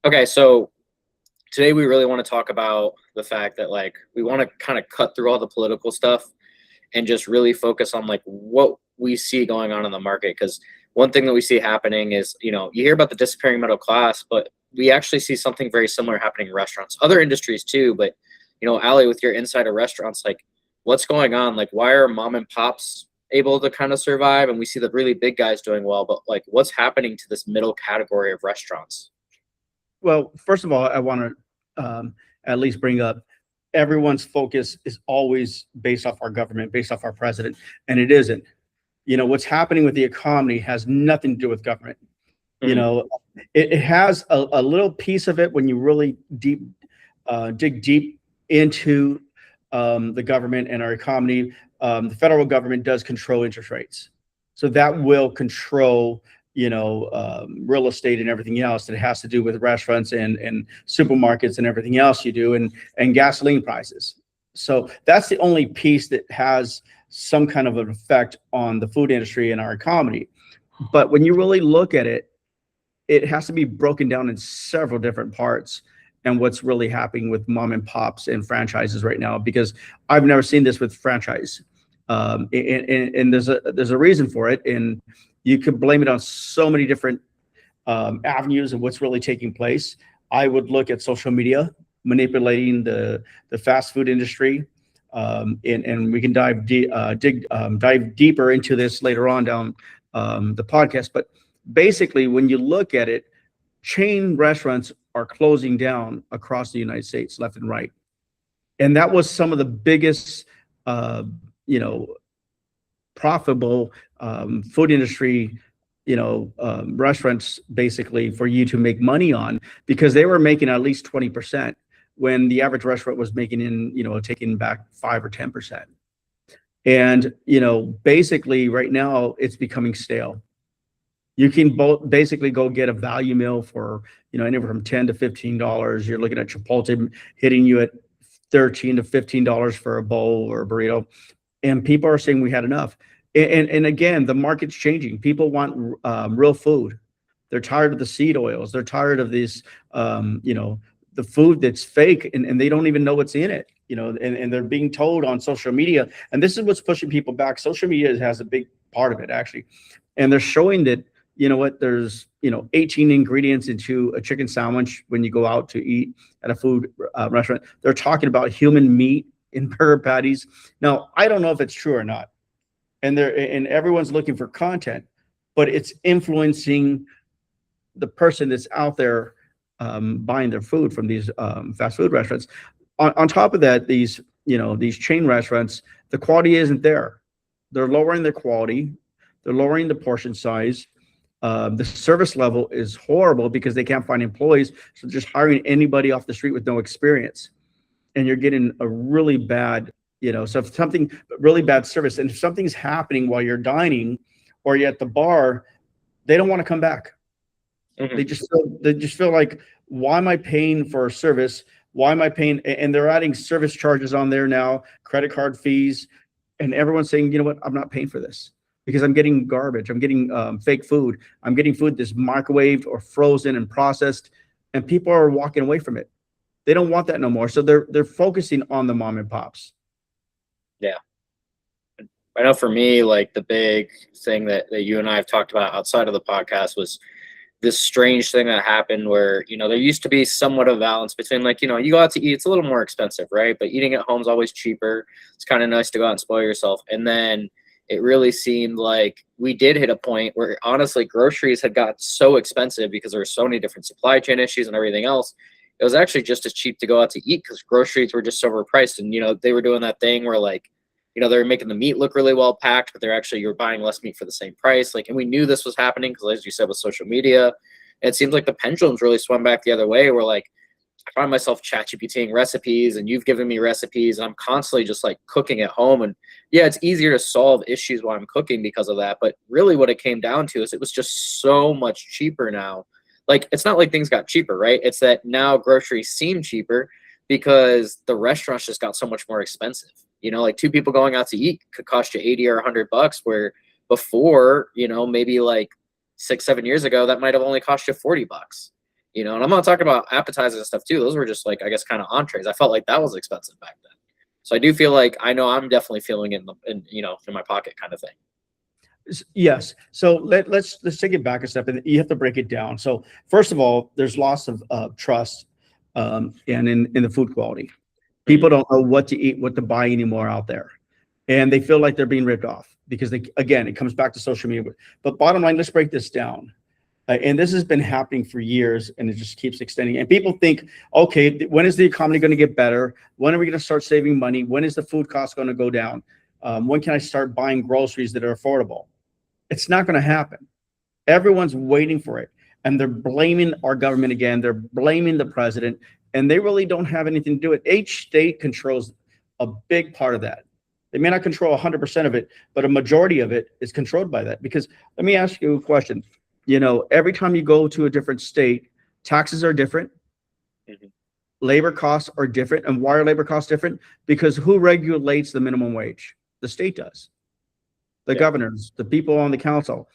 Okay, so today we really want to talk about the fact that like we want to kind of cut through all the political stuff and just really focus on like what we see going on in the market. Because one thing that we see happening is, you hear about the disappearing middle class, but we actually see something very similar happening in restaurants, other industries too. But Ali, with your insight of restaurants, like what's going on? Like why are mom and pops able to kind of survive, and we see the really big guys doing well, but like what's happening to this middle category of restaurants? Well, first of all, I want to at least bring up everyone's focus is always based off our government, based off our president, and it isn't. What's happening with the economy has nothing to do with government. You Mhm. know, it has a little piece of it when you really dig deep into the government and our economy. The federal government does control interest rates, so that will control real estate and everything else that has to do with restaurants and supermarkets and everything else you do, and gasoline prices. So that's the only piece that has some kind of an effect on the food industry and our economy. But when you really look at it, it has to be broken down in several different parts and what's really happening with mom and pops and franchises right now, because I've never seen this with franchise. And there's a reason for it, and you could blame it on so many different avenues of what's really taking place. I would look at social media manipulating the fast food industry, and we can dive deeper into this later on down the podcast. But basically, when you look at it, chain restaurants are closing down across the United States, left and right, and that was some of the biggest, uh, you know, profitable food industry, restaurants basically for you to make money on, because they were making at least 20% when the average restaurant was making taking back 5 or 10%. And basically right now it's becoming stale. You can both basically go get a value meal for anywhere from $10 to $15. You're looking at Chipotle hitting you at $13 to $15 for a bowl or a burrito, and people are saying we had enough. And again, the market's changing. People want real food. They're tired of the seed oils. They're tired of this, the food that's fake, and they don't even know what's in it. And they're being told on social media. And this is what's pushing people back. Social media has a big part of it, actually. And they're showing that, there's 18 ingredients into a chicken sandwich when you go out to eat at a food restaurant. They're talking about human meat in burger patties. Now, I don't know if it's true or not. And everyone's looking for content, but it's influencing the person that's out there buying their food from these fast food restaurants. On top of that, these chain restaurants, the quality isn't there. They're lowering the quality. They're lowering the portion size. The service level is horrible because they can't find employees. So just hiring anybody off the street with no experience. And you're getting a really bad, so if something, really bad service. And if something's happening while you're dining or you're at the bar, they don't want to come back. Mhm. They just feel like, why am I paying for a service? Why am I paying? And they're adding service charges on there now, credit card fees, and everyone's saying, you know what, I'm not paying for this because I'm getting garbage. I'm getting fake food. I'm getting food that's microwaved or frozen and processed, and people are walking away from it. They don't want that no more. So they're focusing on the mom and pops. Yeah. I know for me, like the big thing that you and I have talked about outside of the podcast was this strange thing that happened where, there used to be somewhat of a balance between like, you go out to eat, it's a little more expensive, right? But eating at home is always cheaper. It's kind of nice to go out and spoil yourself. And then it really seemed like we did hit a point where honestly groceries had got so expensive because there were so many different supply chain issues and everything else. It was actually just as cheap to go out to eat because groceries were just so overpriced. And, they were doing that thing where like, they were making the meat look really well packed, but you're buying less meat for the same price. Like, and we knew this was happening because, as you said, with social media, it seems like the pendulum's really swung back the other way. Where like, I find myself chat GPTing recipes, and you've given me recipes, and I'm constantly just like cooking at home. And yeah, it's easier to solve issues while I'm cooking because of that. But really, what it came down to is it was just so much cheaper now. Like, it's not like things got cheaper, right? It's that now groceries seem cheaper because the restaurants just got so much more expensive. Like two people going out to eat could cost you 80 or $100, where before, maybe like 6-7 years ago, that might have only cost you $40. you know, and I'm not talking about appetizers and stuff too. Those were just like, I guess, kind of entrees. I felt like that was expensive back then. So I do feel like I know I'm definitely feeling it in my pocket kind of thing. Yes. So let's take it back a step, and you have to break it down. So first of all, there's loss of trust, and in the food quality. People don't know what to eat, what to buy anymore out there, and they feel like they're being ripped off because again, it comes back to social media. But bottom line, let's break this down. And this has been happening for years, and it just keeps extending. And people think, okay, when is the economy going to get better? When are we going to start saving money? When is the food cost going to go down? When can I start buying groceries that are affordable? It's not going to happen. Everyone's waiting for it. And they're blaming our government again. They're blaming the president. And they really don't have anything to do with it. Each state controls a big part of that. They may not control 100% of it, but a majority of it is controlled by that. Because let me ask you a question. You know, every time you go to a different state, taxes are different. Labor costs are different. And why are labor costs different? Because who regulates the minimum wage? The state does. The governors, the people on the council,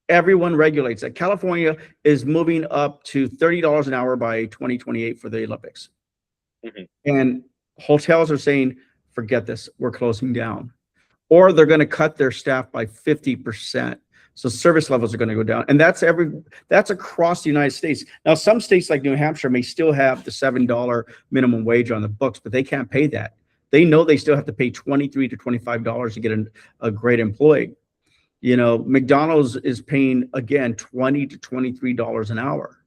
everyone regulates that. California is moving up to $30 an hour by 2028 for the Olympics. And hotels are saying, forget this, we're closing down. Or they're going to cut their staff by 50%. So service levels are going to go down. And that's across the United States. Now, some states like New Hampshire may still have the $7 minimum wage on the books, but they can't pay that. They know they still have to pay $23 to $25 to get a great employee. You know, McDonald's is paying, again, $20 to $23 an hour.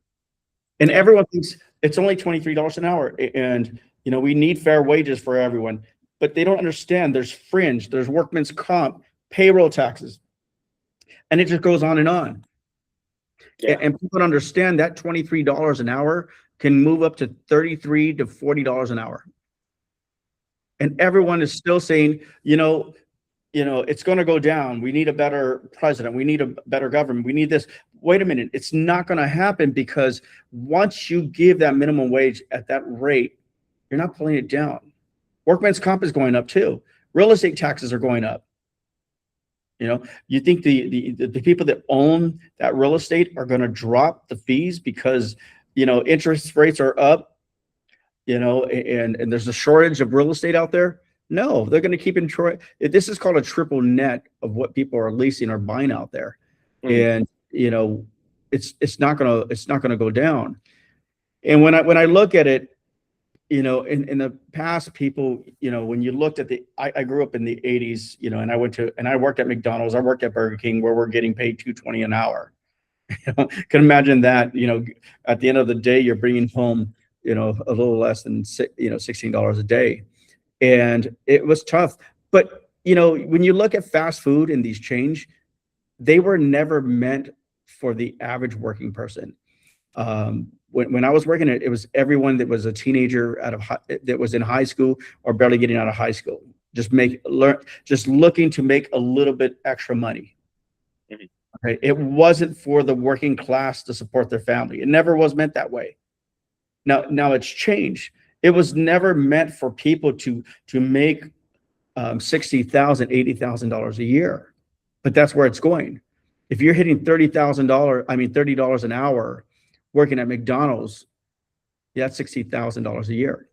And everyone thinks it's only $23 an hour. And, you know, we need fair wages for everyone. But they don't understand there's fringe, there's workman's comp, payroll taxes. And it just goes on and on. And people don't understand that $23 an hour can move up to $33 to $40 an hour. And everyone is still saying, you know, it's going to go down. We need a better president. We need a better government. We need this. Wait a minute. It's not going to happen, because once you give that minimum wage at that rate, you're not pulling it down. Workman's comp is going up too. Real estate taxes are going up. You know, you think the people that own that real estate are going to drop the fees because, you know, interest rates are up, you know, and there's a shortage of real estate out there? No, they're going to keep enjoying. This is called a triple net of what people are leasing or buying out there. And, you know, it's not going to go down. And when I look at it, you know, in the past, people, you know, when you looked at I grew up in the 80s, you know, and I worked at McDonald's, I worked at Burger King, where we're getting paid $2.20 an hour. You know, can imagine that, you know, at the end of the day, you're bringing home, you know, a little less than $16 a day. And it was tough. But, you know, when you look at fast food and these chains, they were never meant for the average working person. When I was working it was everyone that was a teenager that was in high school or barely getting out of high school, just looking to make a little bit extra money. Okay, it wasn't for the working class to support their family. It never was meant that way. Now it's changed. It was never meant for people to make $60,000, $80,000 a year, but that's where it's going. If you're hitting $30 an hour working at McDonald's, that's $60,000 a year.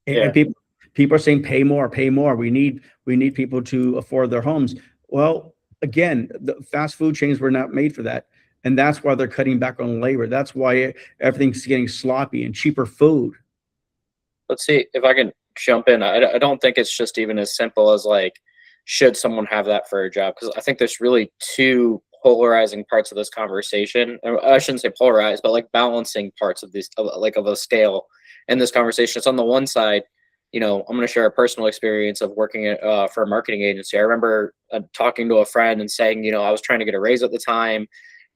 And people are saying, pay more. We need people to afford their homes. Well, again, the fast food chains were not made for that. And that's why they're cutting back on labor. That's why everything's getting sloppy and cheaper food. Let's see if I can jump in. I don't think it's just even as simple as like, should someone have that for a job? Because I think there's really two polarizing parts of this conversation. I shouldn't say polarized, but like balancing parts of this, like of a scale in this conversation. It's on the one side, you know, I'm going to share a personal experience of working for a marketing agency. I remember talking to a friend and saying, you know, I was trying to get a raise at the time,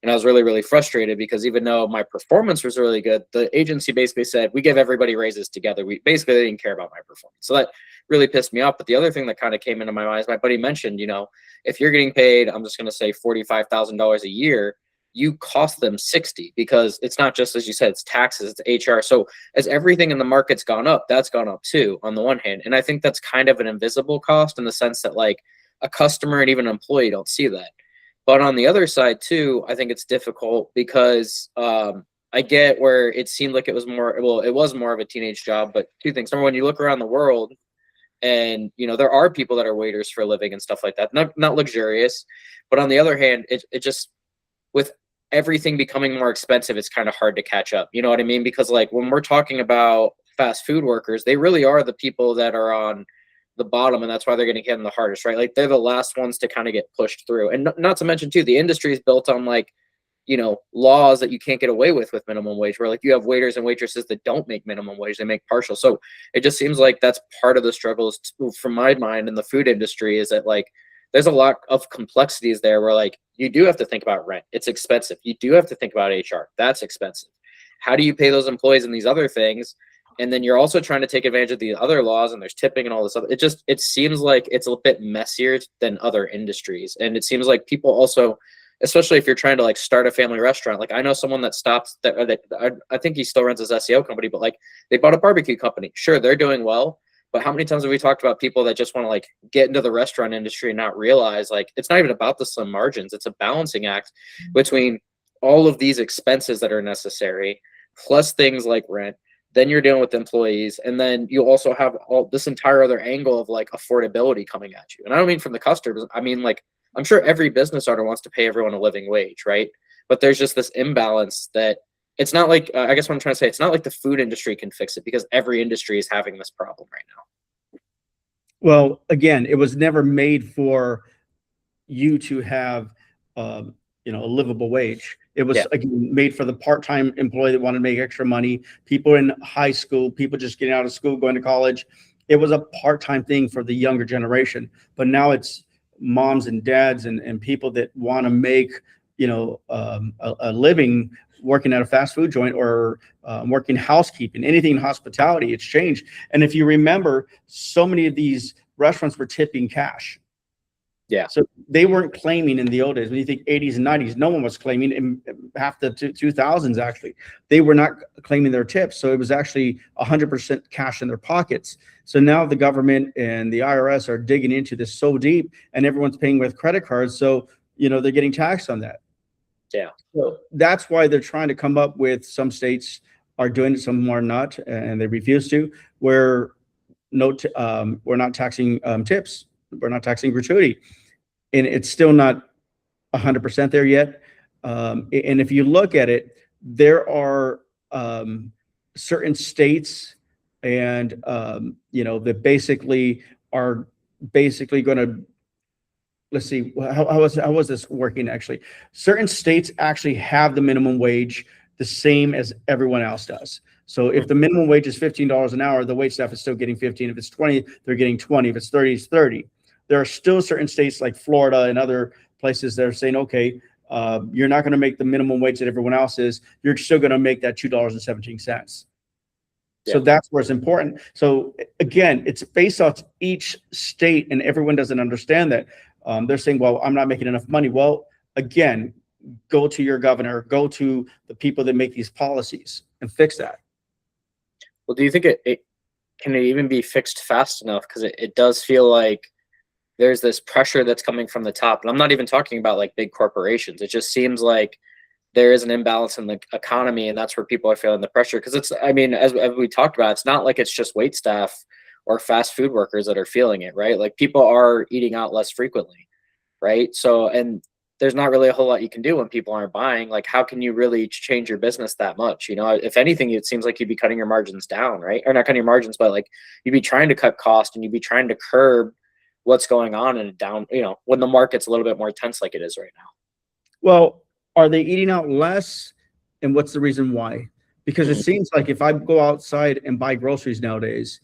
and I was really, really frustrated because even though my performance was really good, the agency basically said, we give everybody raises together. They didn't care about my performance. So that really pissed me off. But the other thing that kind of came into my mind is my buddy mentioned, you know, if you're getting paid, I'm just going to say $45,000 a year, you cost them 60, because it's not just, as you said, it's taxes, it's HR. So as everything in the market's gone up, that's gone up too, on the one hand. And I think that's kind of an invisible cost in the sense that like a customer and even an employee don't see that. But on the other side too, I think it's difficult because I I get where it seemed like it was more, well, it was more of a teenage job, but two things. Number one, you look around the world and, you know, there are people that are waiters for a living and stuff like that. Not luxurious, but on the other hand, it just, with everything becoming more expensive, it's kind of hard to catch up. You know what I mean? Because like when we're talking about fast food workers, they really are the people that are on the bottom, and that's why they're going to get them the hardest, right? Like they're the last ones to kind of get pushed through. And not to mention too, the industry is built on like, you know, laws that you can't get away with minimum wage, where like you have waiters and waitresses that don't make minimum wage, they make partial. So it just seems like that's part of the struggles from my mind in the food industry, is that like there's a lot of complexities there where like you do have to think about rent, it's expensive. You do have to think about HR, that's expensive. How do you pay those employees and these other things? And then you're also trying to take advantage of the other laws, and there's tipping and all this other. It seems like it's a bit messier than other industries. And it seems like people also, especially if you're trying to like start a family restaurant, like I know someone that stopped that I think he still runs his SEO company, but like they bought a barbecue company. Sure, they're doing well, but how many times have we talked about people that just want to like get into the restaurant industry and not realize like it's not even about the slim margins, it's a balancing act between all of these expenses that are necessary, plus things like rent. Then you're dealing with employees, and then you also have all this entire other angle of like affordability coming at you. And I don't mean from the customers, I mean like I'm sure every business owner wants to pay everyone a living wage, right? But there's just this imbalance that it's not like, I guess what I'm trying to say, it's not like the food industry can fix it, because every industry is having this problem right now. Well, again, it was never made for you to have, you know, a livable wage. It was again made for the part-time employee that wanted to make extra money, people in high school, people just getting out of school, going to college. It was a part-time thing for the younger generation. But now it's moms and dads and people that want to make, you know, a living working at a fast food joint, or working housekeeping, anything in hospitality. It's changed. And if you remember, so many of these restaurants were tipping cash. Yeah. So they weren't claiming in the old days. When you think 80s and 90s, no one was claiming. In half the 2000s, actually, they were not claiming their tips. So it was actually 100% cash in their pockets. So now the government and the IRS are digging into this so deep, and everyone's paying with credit cards. So, you know, they're getting taxed on that. Yeah. So that's why they're trying to come up with, some states are doing it, some are not, and they refuse to, where we're not taxing tips. We're not taxing gratuity. And it's still not 100% there yet. And if you look at it, there are certain states and, you know, that basically are going to, let's see, how was this working actually? Certain states actually have the minimum wage the same as everyone else does. So if the minimum wage is $15 an hour, the wait staff is still getting 15. If it's 20, they're getting 20. If it's 30, it's 30. There are still certain states like Florida and other places that are saying, okay, you're not going to make the minimum wage that everyone else is. You're still going to make that $2.17. So that's where it's important. So again, it's based off each state, and everyone doesn't understand that. They're saying, well, I'm not making enough money. Well, again, go to your governor, go to the people that make these policies and fix that. Well, do you think it can even be fixed fast enough? Because it does feel like there's this pressure that's coming from the top. And I'm not even talking about like big corporations. It just seems like there is an imbalance in the economy, and that's where people are feeling the pressure. Because it's, I mean, as we talked about, it's not like it's just wait staff or fast food workers that are feeling it, right? Like people are eating out less frequently, right? So, and there's not really a whole lot you can do when people aren't buying. Like, how can you really change your business that much? You know, if anything, it seems like you'd be cutting your margins down, right? Or not cutting your margins, but like you'd be trying to cut cost, and you'd be trying to curb what's going on and down, you know, when the market's a little bit more tense like it is right now. Well, are they eating out less? And what's the reason why? Because it seems like if I go outside and buy groceries nowadays,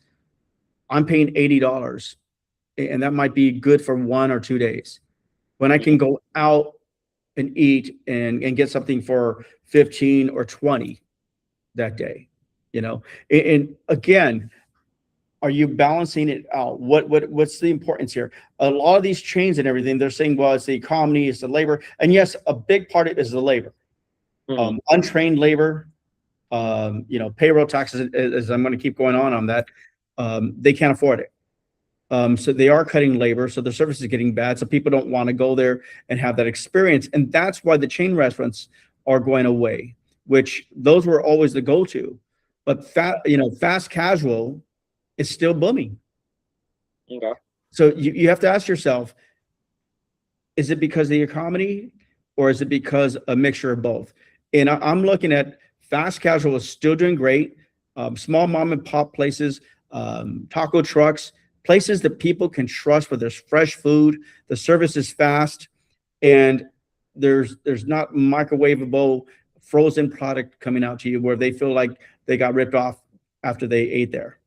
I'm paying $80, and that might be good for 1 or 2 days. When I can go out and eat and get something for 15 or 20 that day, you know. And again, are you balancing it out? What's the importance here? A lot of these chains and everything, they're saying, well, it's the economy, it's the labor. And yes, a big part of it is the labor. Untrained labor, you know, payroll taxes, as I'm going to keep going on that, they can't afford it. So they are cutting labor, so the service is getting bad. So people don't want to go there and have that experience. And that's why the chain restaurants are going away. which those were always the go-to. But fast casual is still booming. Okay. So you have to ask yourself, is it because of the economy, or is it because a mixture of both? And I'm looking at fast casual is still doing great. Small mom and pop places, taco trucks, places that people can trust where there's fresh food, the service is fast, and there's not microwavable frozen product coming out to you where they feel like they got ripped off after they ate there.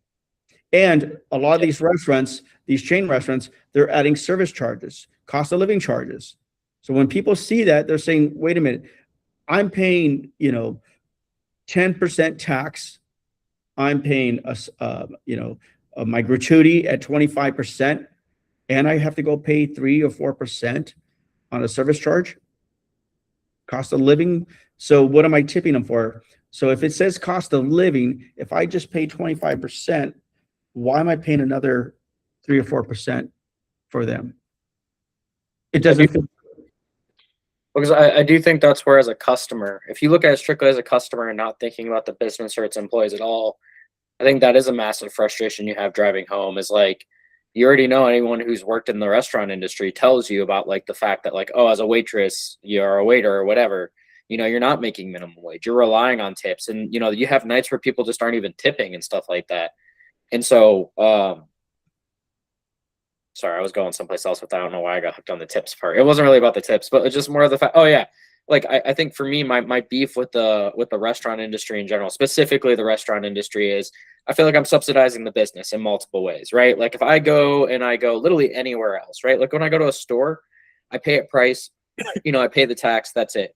And a lot of these restaurants, these chain restaurants, they're adding service charges, cost of living charges. So when people see that, they're saying, wait a minute, I'm paying, 10% tax. I'm paying my gratuity at 25%, and I have to go pay 3 or 4% on a service charge, cost of living. So what am I tipping them for? So if it says cost of living, if I just pay 25%, why am I paying another 3 or 4% for them? It doesn't feel. Because I do think that's where, as a customer, if you look at it strictly as a customer and not thinking about the business or its employees at all, I think that is a massive frustration you have driving home. Is like, you already know, anyone who's worked in the restaurant industry tells you about like the fact that, like, oh, as a waitress, you're a waiter or whatever, you're not making minimum wage. You're relying on tips, and you have nights where people just aren't even tipping and stuff like that. And so, sorry, I was going someplace else with that. I don't know why I got hooked on the tips part. It wasn't really about the tips, but it's just more of the fact. Oh yeah, like I think for me, my beef with the restaurant industry in general, specifically the restaurant industry, is I feel like I'm subsidizing the business in multiple ways, right? Like if I go literally anywhere else, right? Like when I go to a store, I pay a price, I pay the tax. That's it.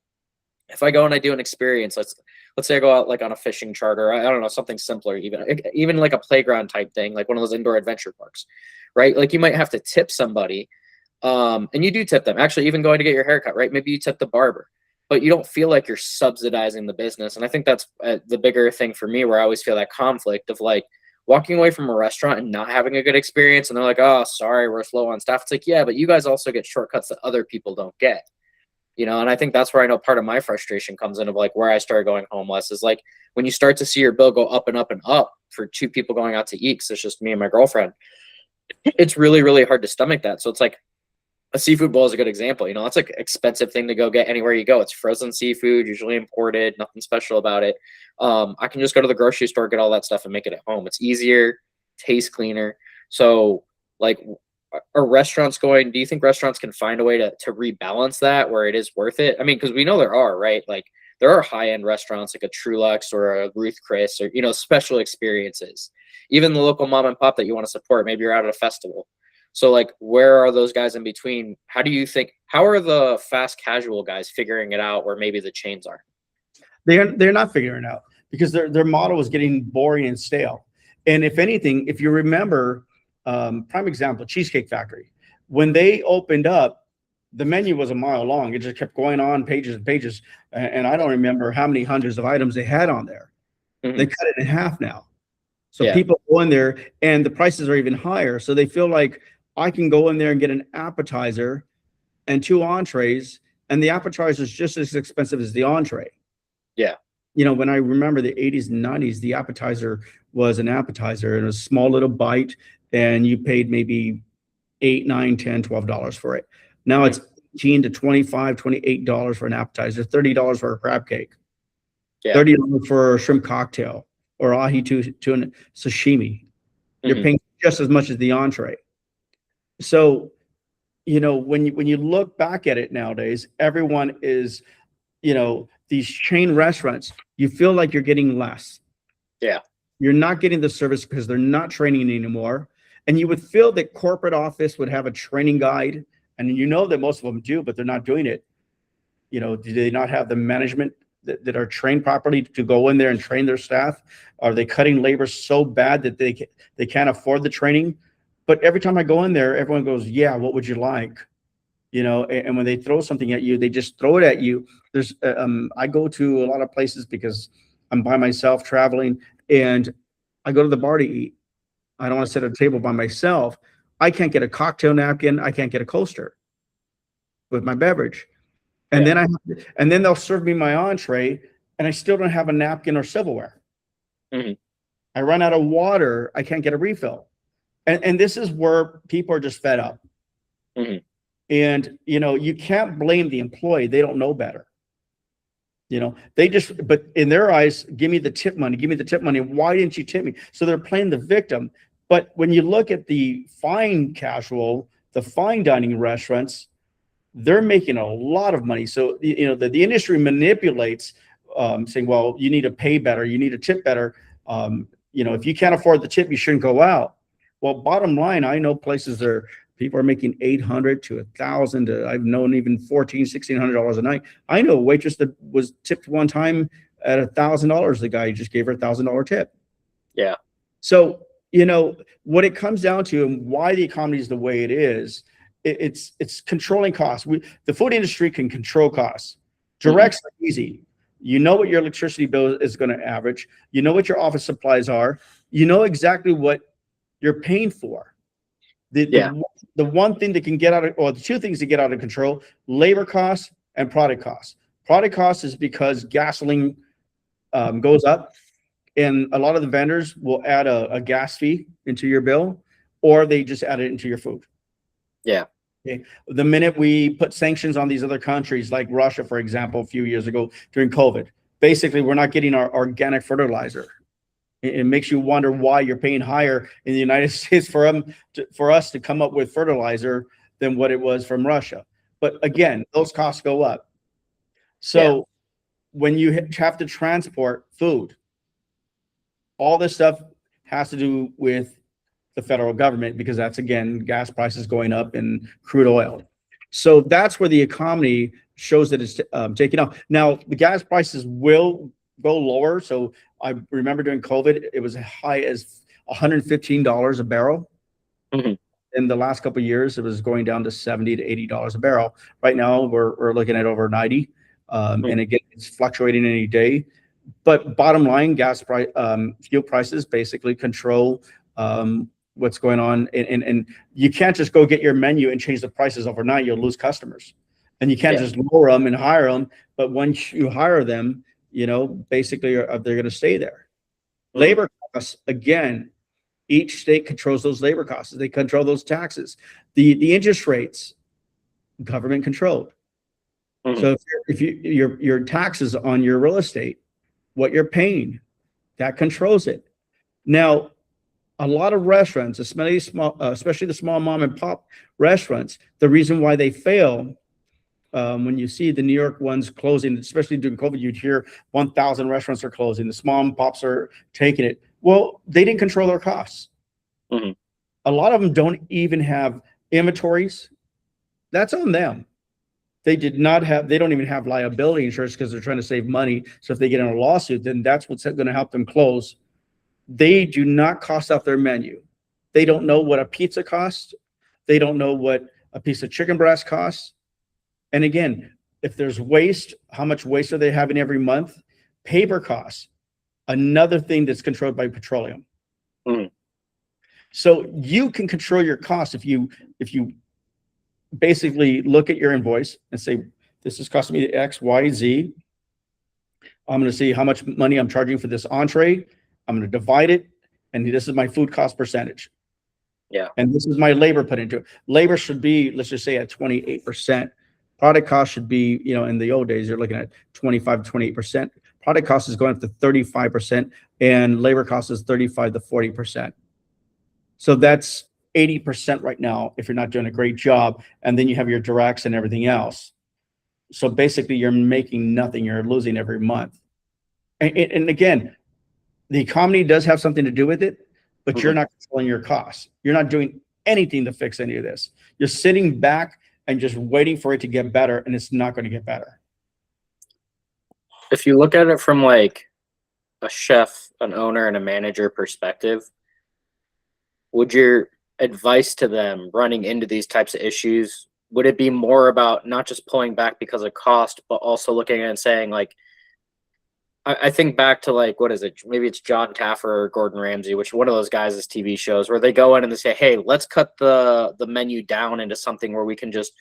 If I go and I do an experience, let's say I go out like on a fishing charter, I don't know, something simpler, even like a playground type thing, like one of those indoor adventure parks, right? Like you might have to tip somebody, and you do tip them. Actually, even going to get your haircut, right? Maybe you tip the barber, but you don't feel like you're subsidizing the business. And I think that's the bigger thing for me, where I always feel that conflict of like walking away from a restaurant and not having a good experience, and they're like, oh, sorry, we're slow on staff. It's like, yeah, but you guys also get shortcuts that other people don't get. And I think that's where I know part of my frustration comes in, of like where I started going homeless is like when you start to see your bill go up and up and up for 2 people going out to eat, because it's just me and my girlfriend, it's really, really hard to stomach that. So it's like a seafood bowl is a good example. It's like an expensive thing to go get anywhere you go. It's frozen seafood, usually imported, nothing special about it. I can just go to the grocery store, get all that stuff and make it at home. It's easier, tastes cleaner. So like, do you think restaurants can find a way to rebalance that where it is worth it? I mean, because we know there are, right? Like there are high-end restaurants like a Trulux or a Ruth Chris, or, special experiences. Even the local mom and pop that you want to support, maybe you're out at a festival. So like, where are those guys in between? How are the fast casual guys figuring it out where maybe the chains aren't? They're not figuring it out because their model is getting boring and stale. And if anything, if you remember, prime example, Cheesecake Factory, when they opened up, the menu was a mile long. It just kept going on pages and pages. And I don't remember how many hundreds of items they had on there. Mm-hmm. They cut it in half now. So people go in there and the prices are even higher. So they feel like I can go in there and get an appetizer and 2 entrees, and the appetizer is just as expensive as the entree. Yeah. When I remember the 80s and 90s, the appetizer was an appetizer and a small little bite, and you paid maybe $8, $9, $10, $12 for it. Now it's $18 to $25, $28 for an appetizer, $30 for a crab cake, $30 for a shrimp cocktail or ahi tuna sashimi. You're paying just as much as the entree. So, when you look back at it nowadays, everyone is, these chain restaurants, you feel like you're getting less. Yeah. You're not getting the service because they're not training anymore. And you would feel that corporate office would have a training guide, and that most of them do, but they're not doing it. Do they not have the management that are trained properly to go in there and train their staff? Are they cutting labor so bad that they can't afford the training? But every time I go in there, everyone goes, yeah, what would you like? And when they throw something at you, they just throw it at you. There's, I go to a lot of places because I'm by myself traveling, and I go to the bar to eat. I don't want to sit at a table by myself. I can't get a cocktail napkin. I can't get a coaster with my beverage. And then then they'll serve me my entree, and I still don't have a napkin or silverware. Mm-hmm. I run out of water, I can't get a refill. And this is where people are just fed up. Mm-hmm. And, you can't blame the employee. They don't know better. They just, but in their eyes, give me the tip money, give me the tip money. Why didn't you tip me? So they're playing the victim. But when you look at the fine casual, the fine dining restaurants, they're making a lot of money. So, the industry manipulates, saying, well, you need to pay better, you need to tip better. If you can't afford the tip, you shouldn't go out. Well, bottom line, I know places people are making $800 to $1,000 I've known even $1,400-$1,600 a night. I know a waitress that was tipped one time at $1,000. The guy just gave her $1,000 tip. Yeah. So, what it comes down to and why the economy is the way it is, it's controlling costs. The food industry can control costs. Directs are easy. You know what your electricity bill is going to average. You know what your office supplies are. You know exactly what you're paying for. The one thing that can get out of, or the two things that get out of control: labor costs and product costs. Product costs is because gasoline goes up, and a lot of the vendors will add a gas fee into your bill, or they just add it into your food. Yeah. Okay. The minute we put sanctions on these other countries, like Russia, for example, a few years ago during COVID, basically we're not getting our organic fertilizer. It makes you wonder why you're paying higher in the United States for us to come up with fertilizer than what it was from Russia. But again, those costs go up. So when you have to transport food, all this stuff has to do with the federal government, because that's, again, gas prices going up and crude oil. So that's where the economy shows that it's taking off. Now, the gas prices will go lower. So I remember during COVID, it was as high as $115 a barrel. Mm-hmm. In the last couple of years, it was going down to $70 to $80 a barrel. Right now, we're looking at over 90. And again, it's fluctuating any day. But bottom line, fuel prices basically control what's going on. And you can't just go get your menu and change the prices overnight. You'll lose customers. And you can't just lower them and hire them. But once you hire them, basically they're going to stay there. Labor costs, again, each state controls those labor costs. They control those taxes. The interest rates, government controlled. So if your taxes on your real estate, what you're paying, that controls it. Now, a lot of restaurants, especially the small mom and pop restaurants, the reason why they fail, when you see the New York ones closing, especially during COVID, you'd hear 1,000 restaurants are closing. The small mom and pops are taking it. Well, they didn't control their costs. A lot of them don't even have inventories. That's on them. They don't even have liability insurance because they're trying to save money. So if they get in a lawsuit, then that's what's going to help them close. They do not cost out their menu. They don't know what a pizza costs. They don't know what a piece of chicken breast costs. And again, if there's waste, how much waste are they having every month? Paper costs, another thing that's controlled by petroleum. So you can control your costs if you basically look at your invoice and say, this is costing me X, Y, Z. I'm going to see how much money I'm charging for this entree. I'm going to divide it, and this is my food cost percentage. Yeah. And this is my labor put into it. Labor should be, let's just say, at 28%. Product cost should be, in the old days, you're looking at 25 to 28%. Product cost is going up to 35%, and labor cost is 35 to 40%. So that's 80% right now if you're not doing a great job. And then you have your directs and everything else. So basically, you're making nothing. You're losing every month. And again, the economy does have something to do with it, but you're not controlling your costs. You're not doing anything to fix any of this. You're sitting back and just waiting for it to get better, and it's not going to get better. If you look at it from like a chef, an owner, and a manager perspective, would your advice to them running into these types of issues, would it be more about not just pulling back because of cost, but also looking at it and saying, like, I think back to, like, what is it? Maybe it's John Taffer or Gordon Ramsay, which one of those guys' TV shows where they go in and they say, hey, let's cut the menu down into something where we can just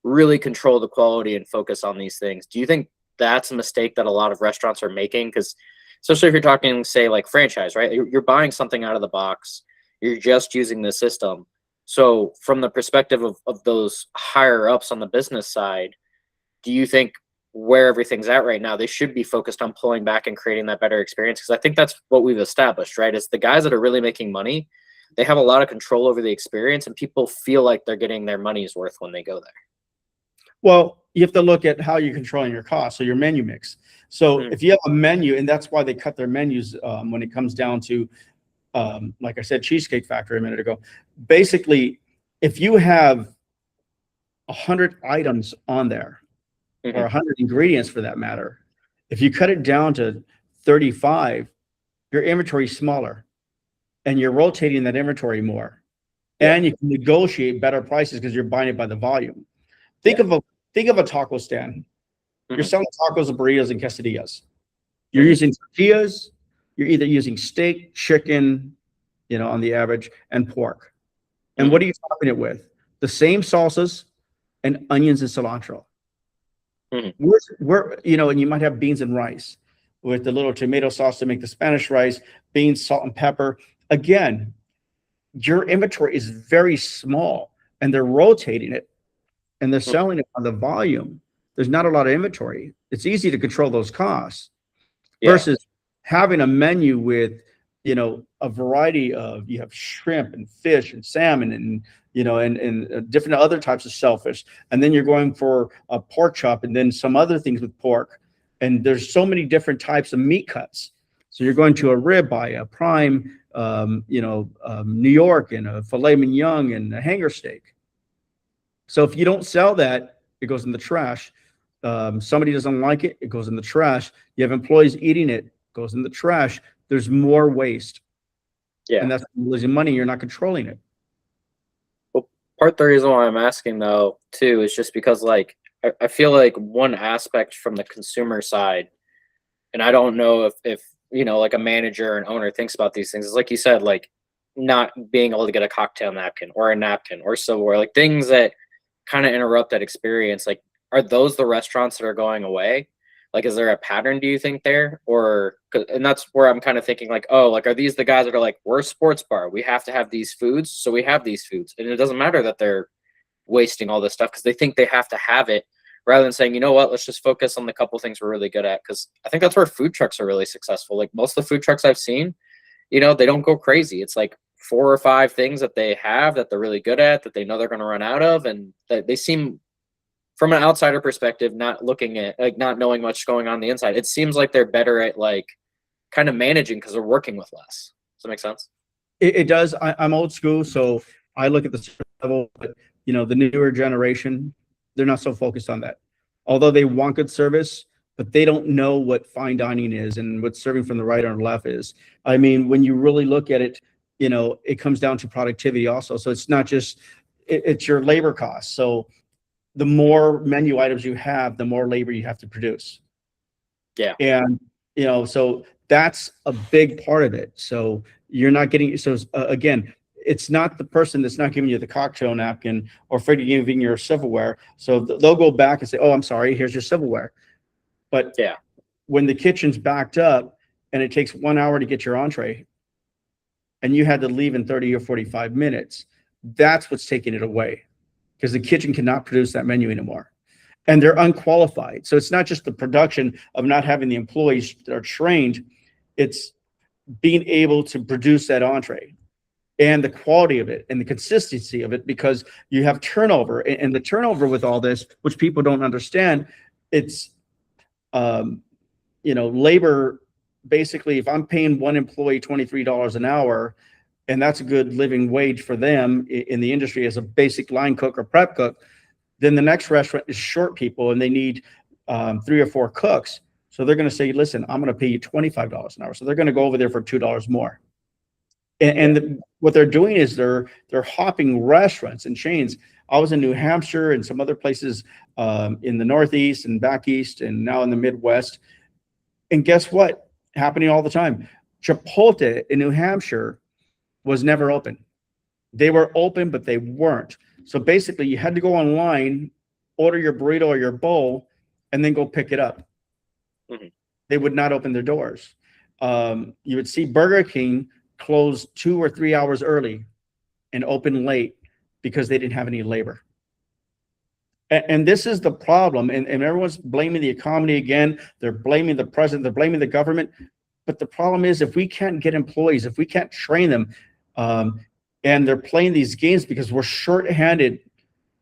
really control the quality and focus on these things. Do you think that's a mistake that a lot of restaurants are making, because especially if you're talking, say, like franchise, right? You're buying something out of the box. You're just using the system. So from the perspective of those higher ups on the business side, do you think where everything's at right now, they should be focused on pulling back and creating that better experience? Because I think that's what we've established, right? Is the guys that are really making money, they have a lot of control over the experience, and people feel like they're getting their money's worth when they go there. Well, you have to look at how you're controlling your costs, so your menu mix. So if you have a menu, and that's why they cut their menus when it comes down to, like I said, Cheesecake Factory a minute ago. Basically, if you have 100 items on there, or 100 ingredients for that matter, if you cut it down to 35, your inventory is smaller, and you're rotating that inventory more, and you can negotiate better prices because you're buying it by the volume. Think of a taco stand. You're selling tacos, burritos, and quesadillas. You're using tortillas. You're either using steak, chicken, on the average, and pork. And what are you topping it with? The same salsas and onions and cilantro. And you might have beans and rice with the little tomato sauce to make the Spanish rice, beans, salt, and pepper. Again, your inventory is very small, and they're rotating it, and they're selling it on the volume. There's not a lot of inventory. It's easy to control those costs versus having a menu with, a variety of, you have shrimp and fish and salmon and, and different other types of shellfish. And then you're going for a pork chop and then some other things with pork. And there's so many different types of meat cuts. So you're going to a ribeye, a prime, New York, and a filet mignon and a hanger steak. So if you don't sell that, it goes in the trash. Somebody doesn't like it, it goes in the trash. You have employees eating it, goes in the trash. There's more waste. And that's losing money. You're not controlling it. Well, part of the reason why I'm asking, though, too, is just because, like, I feel like one aspect from the consumer side, and I don't know if like a manager or an owner thinks about these things, is like you said, like not being able to get a cocktail napkin or a napkin or silverware, like things that kind of interrupt that experience. Like, are those the restaurants that are going away? Like, is there a pattern, do you think, there? And that's where I'm kind of thinking, like, oh, like, are these the guys that are like, we're a sports bar, we have to have these foods, so we have these foods. And it doesn't matter that they're wasting all this stuff because they think they have to have it, rather than saying, you know what, let's just focus on the couple things we're really good at. Because I think that's where food trucks are really successful. Like, most of the food trucks I've seen, they don't go crazy. It's like 4 or 5 things that they have that they're really good at, that they know they're going to run out of, and that they seem, from an outsider perspective, not looking at, like, not knowing much going on the inside, it seems like they're better at, like, kind of managing because they're working with less. Does that make sense? It does. I'm old school, so I look at the level, but the newer generation, they're not so focused on that. Although they want good service, but they don't know what fine dining is and what serving from the right or left is. I mean, when you really look at it, it comes down to productivity also. So it's not just, it's your labor costs. So the more menu items you have, the more labor you have to produce. And, so that's a big part of it. So you're not getting, again, it's not the person that's not giving you the cocktail napkin or afraid of giving your silverware. So they'll go back and say, oh, I'm sorry, here's your silverware. But when the kitchen's backed up and it takes 1 hour to get your entree and you had to leave in 30 or 45 minutes, that's what's taking it away, because the kitchen cannot produce that menu anymore. And they're unqualified. So it's not just the production of not having the employees that are trained, it's being able to produce that entree and the quality of it and the consistency of it, because you have turnover, and the turnover with all this, which people don't understand, it's, labor. Basically, if I'm paying one employee $23 an hour, and that's a good living wage for them in the industry as a basic line cook or prep cook, then the next restaurant is short people and they need 3 or 4 cooks. So they're going to say, listen, I'm going to pay you $25 an hour. So they're going to go over there for $2 more. What they're doing is they're hopping restaurants and chains. I was in New Hampshire and some other places in the Northeast and back East and now in the Midwest. And guess what? Happening all the time. Chipotle in New Hampshire was never open. They were open, but they weren't. So basically you had to go online, order your burrito or your bowl, and then go pick it up. Mhm. They would not open their doors. You would see Burger King close 2 or 3 hours early and open late because they didn't have any labor. And this is the problem. And everyone's blaming the economy again. They're blaming the president. They're blaming the government. But the problem is, if we can't get employees, if we can't train them, and they're playing these games because we're short-handed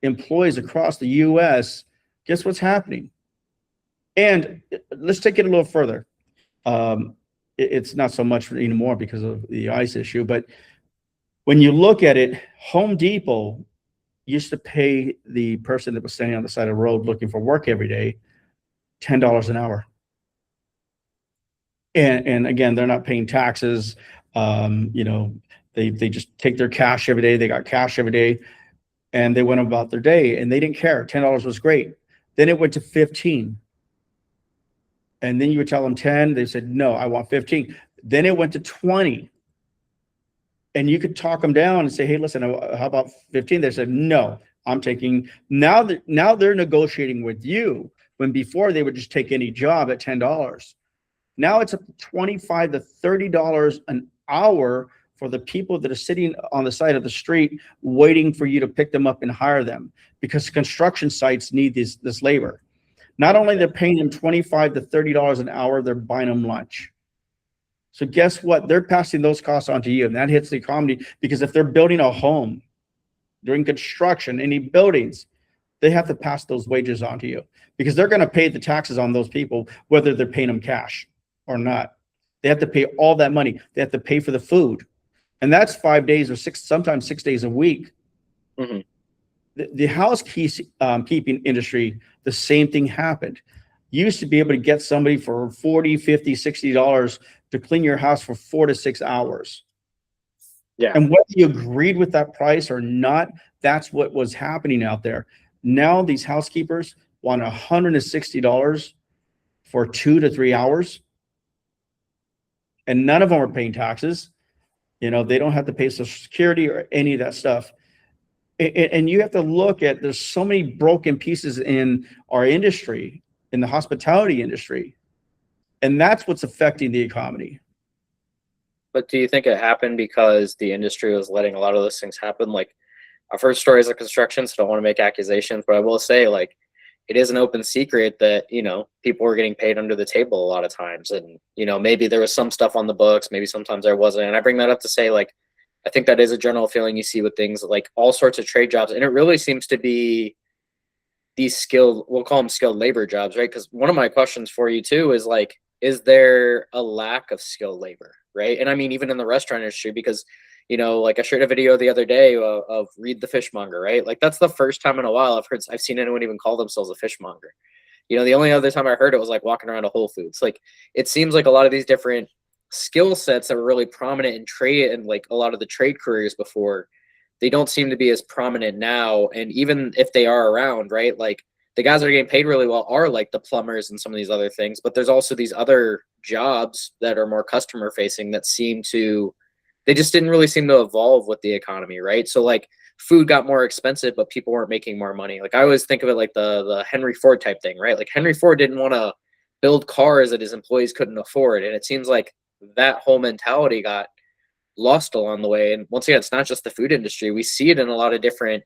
employees across the U.S., guess what's happening? And let's take it a little further. It's not so much anymore because of the ICE issue, but when you look at it, Home Depot used to pay the person that was standing on the side of the road looking for work every day $10 an hour. And again, they're not paying taxes. They just take their cash every day. They got cash every day, and they went about their day, and they didn't care. $10 was great. Then it went to 15. And then you would tell them 10. They said, no, I want 15. Then it went to 20. And you could talk them down and say, hey, listen, how about 15? They said, no, I'm taking, now they're negotiating with you, when before they would just take any job at $10. Now it's up to $25 to $30 an hour for the people that are sitting on the side of the street waiting for you to pick them up and hire them, because construction sites need this labor. Not only they're paying them $25 to $30 an hour, they're buying them lunch. So guess what? They're passing those costs on to you, and that hits the economy, because if they're building a home, during construction, any buildings, they have to pass those wages on to you, because they're going to pay the taxes on those people, whether they're paying them cash or not. They have to pay all that money. They have to pay for the food. And that's 5 days or sometimes 6 days a week. Mhm. The housekeeping industry, the same thing happened. You used to be able to get somebody for $40, $50, $60 to clean your house for 4 to 6 hours. Yeah. And whether you agreed with that price or not, that's what was happening out there. Now these housekeepers want $160 for 2 to 3 hours. And none of them are paying taxes. They don't have to pay Social Security or any of that stuff. And you have to look at, there's so many broken pieces in our industry, in the hospitality industry. And that's what's affecting the economy. But do you think it happened because the industry was letting a lot of those things happen? Like, I've heard stories of construction, so I don't want to make accusations, but I will say, like, it is an open secret that, people were getting paid under the table a lot of times. And, maybe there was some stuff on the books, maybe sometimes there wasn't. And I bring that up to say, like, I think that is a general feeling you see with things like all sorts of trade jobs. And it really seems to be these skilled, we'll call them skilled labor jobs, right? Because one of my questions for you too is, like, is there a lack of skilled labor, right? And I mean, even in the restaurant industry, because, like I shared a video the other day of Reed the Fishmonger, right? Like, that's the first time in a while I've seen anyone even call themselves a fishmonger. The only other time I heard it was like walking around a Whole Foods. Like, it seems like a lot of these different skill sets that were really prominent in trade and like a lot of the trade careers before, they don't seem to be as prominent now. And even if they are around, right, like the guys that are getting paid really well are like the plumbers and some of these other things, but there's also these other jobs that are more customer facing that they just didn't really seem to evolve with the economy, right? So like food got more expensive, but people weren't making more money. Like, I always think of it like the Henry Ford type thing, right? Like, Henry Ford didn't want to build cars that his employees couldn't afford. And it seems like that whole mentality got lost along the way. And once again, it's not just the food industry. We see it in a lot of different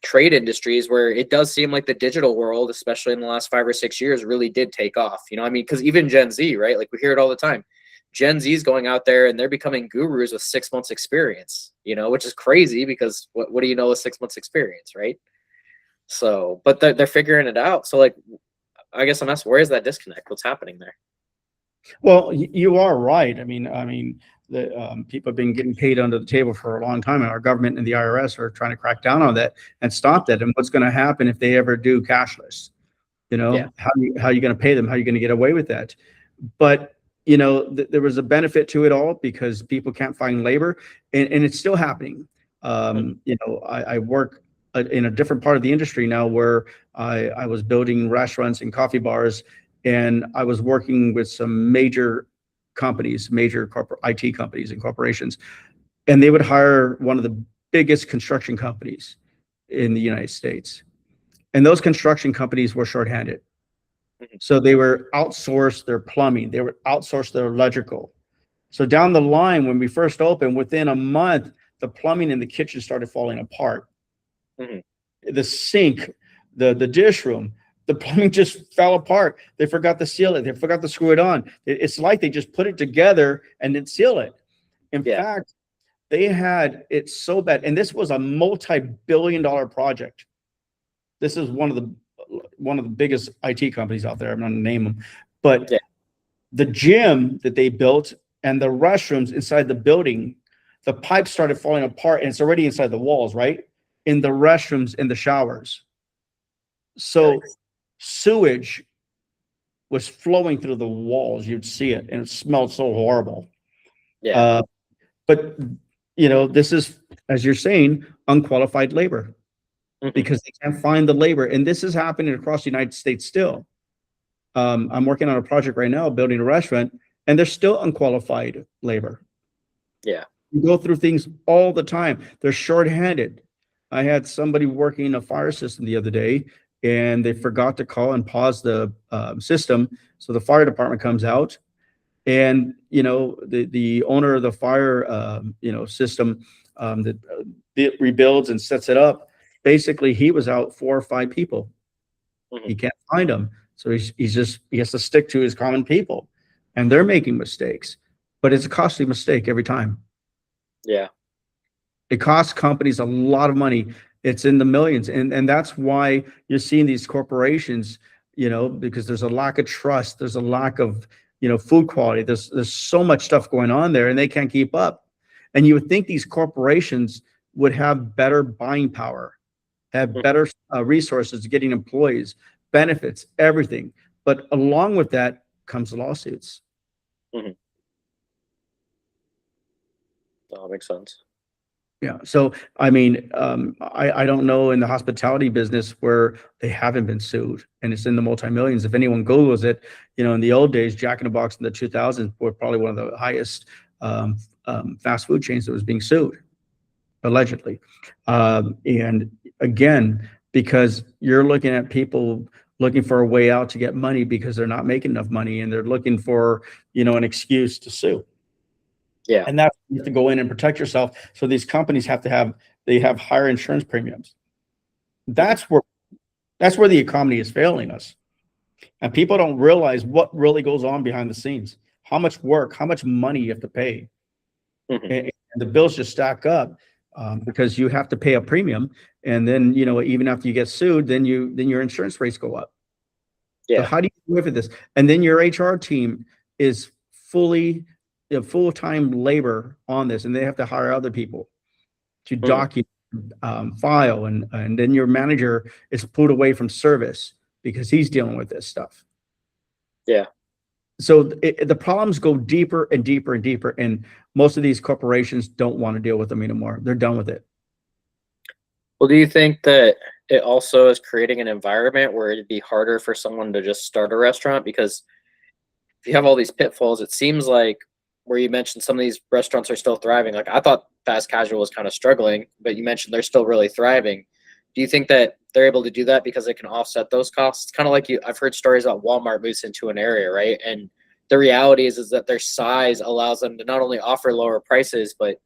trade industries where it does seem like the digital world, especially in the last 5 or 6 years, really did take off. I mean, because even Gen Z, right? Like, we hear it all the time. Gen Z is going out there and they're becoming gurus with 6 months experience, which is crazy, because what do you know with 6 months experience, right? So, but they're figuring it out. So, like, I guess I'm asking, where is that disconnect? What's happening there? Well, you are right. I mean, the people have been getting paid under the table for a long time, and our government and the IRS are trying to crack down on that and stop that. And what's going to happen if they ever do cashless? Yeah. How are you going to pay them? How are you going to get away with that? But there was a benefit to it all, because people can't find labor, and it's still happening. I work in a different part of the industry now, where I was building restaurants and coffee bars, and I was working with some major companies, major corporate IT companies and corporations, and they would hire one of the biggest construction companies in the United States. And those construction companies were shorthanded. So they were outsourced their plumbing, they were outsourced their electrical. So down the line, when we first opened, within a month, the plumbing in the kitchen started falling apart. The sink, the dish room, the plumbing just fell apart. They forgot to seal it. They forgot to screw it on. It's like they just put it together and then seal it. In fact, they had it so bad, and this was a multi-billion-dollar project. This is one of the biggest IT companies out there. I'm not gonna name them, but the gym that they built and the restrooms inside the building, the pipes started falling apart, and it's already inside the walls, right? In the restrooms, in the showers. So sewage was flowing through the walls. You'd see it, and it smelled so horrible. But this is, as you're saying, unqualified labor, because they can't find the labor. And this is happening across the United States still. I'm working on a project right now, building a restaurant, and there's still unqualified labor. You go through things all the time. They're shorthanded. I had somebody working a fire system the other day, and they forgot to call and pause the system. So the fire department comes out, and the owner of the fire system that rebuilds and sets it up, basically he was out 4 or 5 people. He can't find them, so he has to stick to his common people, and they're making mistakes, but it's a costly mistake every time. It costs companies a lot of money. It's in the millions, and that's why you're seeing these corporations, because there's a lack of trust, there's a lack of food quality. There's so much stuff going on there, and they can't keep up. And you would think these corporations would have better buying power, have better resources, getting employees, benefits, everything. But along with that comes lawsuits. That makes sense. Yeah. So, I mean, I don't know in the hospitality business where they haven't been sued, and it's in the multi-millions. If anyone Googles it, in the old days, Jack in the Box in the 2000s were probably one of the highest fast food chains that was being sued, allegedly. And again, because you're looking at people looking for a way out to get money because they're not making enough money, and they're looking for, an excuse to sue. And that's, you have to go in and protect yourself. So these companies have higher insurance premiums. That's where the economy is failing us. And people don't realize what really goes on behind the scenes, how much work, how much money you have to pay. And the bills just stack up because you have to pay a premium. And then, even after you get sued, then your insurance rates go up. So how do you live with this? And then your HR team is full-time labor on this, and they have to hire other people to document, file, and then your manager is pulled away from service because he's dealing with this stuff. So the problems go deeper and deeper and deeper, and most of these corporations don't want to deal with them anymore. They're done with it. Well, do you think that it also is creating an environment where it'd be harder for someone to just start a restaurant? Because if you have all these pitfalls, it seems like, where you mentioned some of these restaurants are still thriving. Like, I thought fast casual was kind of struggling, but you mentioned they're still really thriving. Do you think that they're able to do that because they can offset those costs? It's kind of like I've heard stories about Walmart moves into an area, right? And the reality is that their size allows them to not only offer lower prices, but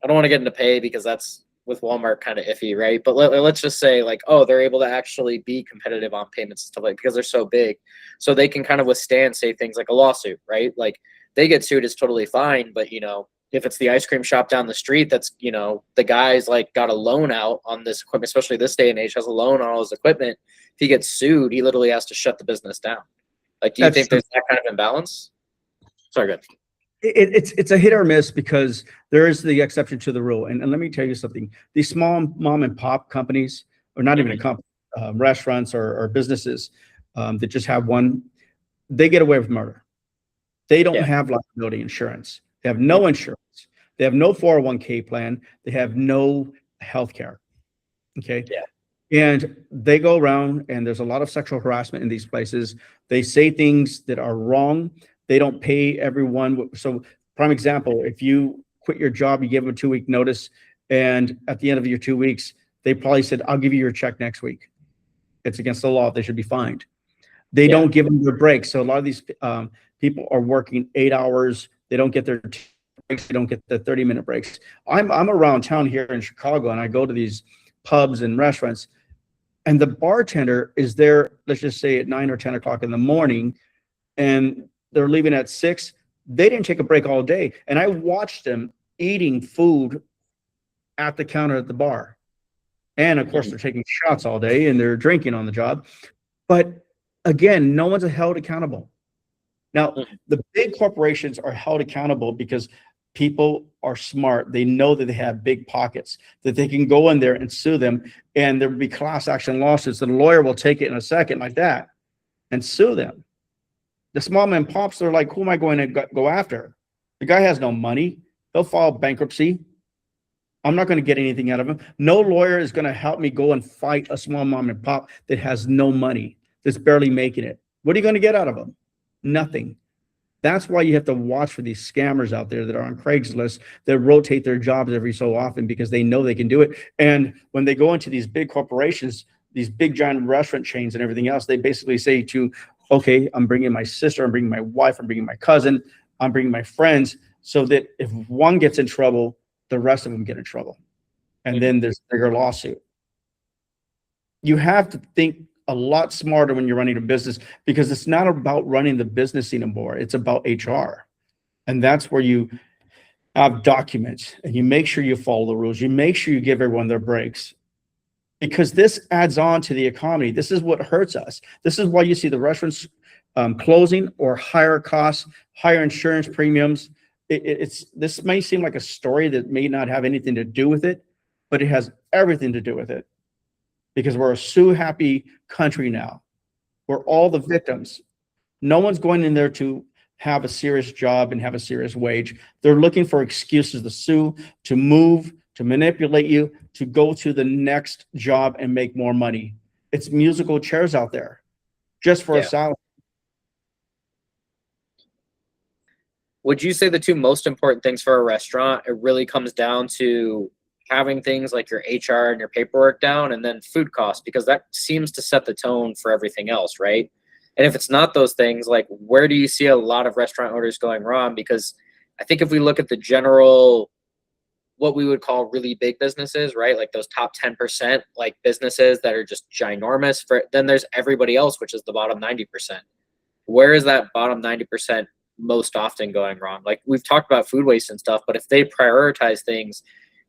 I don't want to get into pay because that's with Walmart kind of iffy, right? But let's just say, like, they're able to actually be competitive on payments and stuff, like, because they're so big, so they can kind of withstand, say, things like a lawsuit, right? Like, they get sued is totally fine, but if it's the ice cream shop down the street that's the guy's like got a loan out on this equipment, especially this day and age, has a loan on all his equipment, if he gets sued, he literally has to shut the business down. Like, do you think there's that kind of imbalance? Sorry, good. It's a hit or miss, because there is the exception to the rule. And let me tell you something. These small mom and pop companies, or not even a company, restaurants or businesses that just have one, they get away with murder. They don't have liability insurance. They have no insurance. They have no 401k plan. They have no health care. Okay. And they go around, and there's a lot of sexual harassment in these places. They say things that are wrong. They don't pay everyone. So, prime example, if you quit your job, you give them a 2-week notice, and at the end of your 2 weeks, they probably said, I'll give you your check next week. It's against the law. They should be fined. They Yeah. don't give them their breaks. So a lot of these people are working 8 hours. They don't get their breaks. They don't get the 30-minute breaks. I'm around town here in Chicago, and I go to these pubs and restaurants, and the bartender is there, let's just say at 9 or 10 o'clock in the morning, and they're leaving at 6. They didn't take a break all day. And I watched them eating food at the counter at the bar. And of course, they're taking shots all day and they're drinking on the job. But again, no one's held accountable. Now, the big corporations are held accountable because people are smart. They know that they have big pockets, that they can go in there and sue them, and there will be class action lawsuits. The lawyer will take it in a second like that and sue them. The small mom and pops, they're like, who am I going to go after? The guy has no money. He'll file bankruptcy. I'm not going to get anything out of him. No lawyer is going to help me go and fight a small mom and pop that has no money, that's barely making it. What are you going to get out of them? Nothing. That's why you have to watch for these scammers out there that are on Craigslist that rotate their jobs every so often because they know they can do it. And when they go into these big corporations, these big giant restaurant chains and everything else, they basically say to, okay, I'm bringing my sister, I'm bringing my wife, I'm bringing my cousin, I'm bringing my friends, so that if one gets in trouble, the rest of them get in trouble. And then there's a bigger lawsuit. You have to think a lot smarter when you're running a business, because it's not about running the business anymore. It's about HR. And that's where you have documents and you make sure you follow the rules. You make sure you give everyone their breaks, because this adds on to the economy. This is what hurts us. This is why you see the restaurants closing, or higher costs, higher insurance premiums. This may seem like a story that may not have anything to do with it, but it has everything to do with it, because we're a sue-happy country now. We're all the victims. No one's going in there to have a serious job and have a serious wage. They're looking for excuses to sue, to move, to manipulate you, to go to the next job and make more money. It's musical chairs out there just for a salary. Would you say the two most important things for a restaurant, it really comes down to having things like your HR and your paperwork down, and then food costs, because that seems to set the tone for everything else, right? And if it's not those things, like, where do you see a lot of restaurant owners going wrong? Because I think if we look at the general, what we would call really big businesses, right? Like those top 10%, like businesses that are just ginormous, then there's everybody else, which is the bottom 90%. Where is that bottom 90% most often going wrong? Like, we've talked about food waste and stuff, but if they prioritize things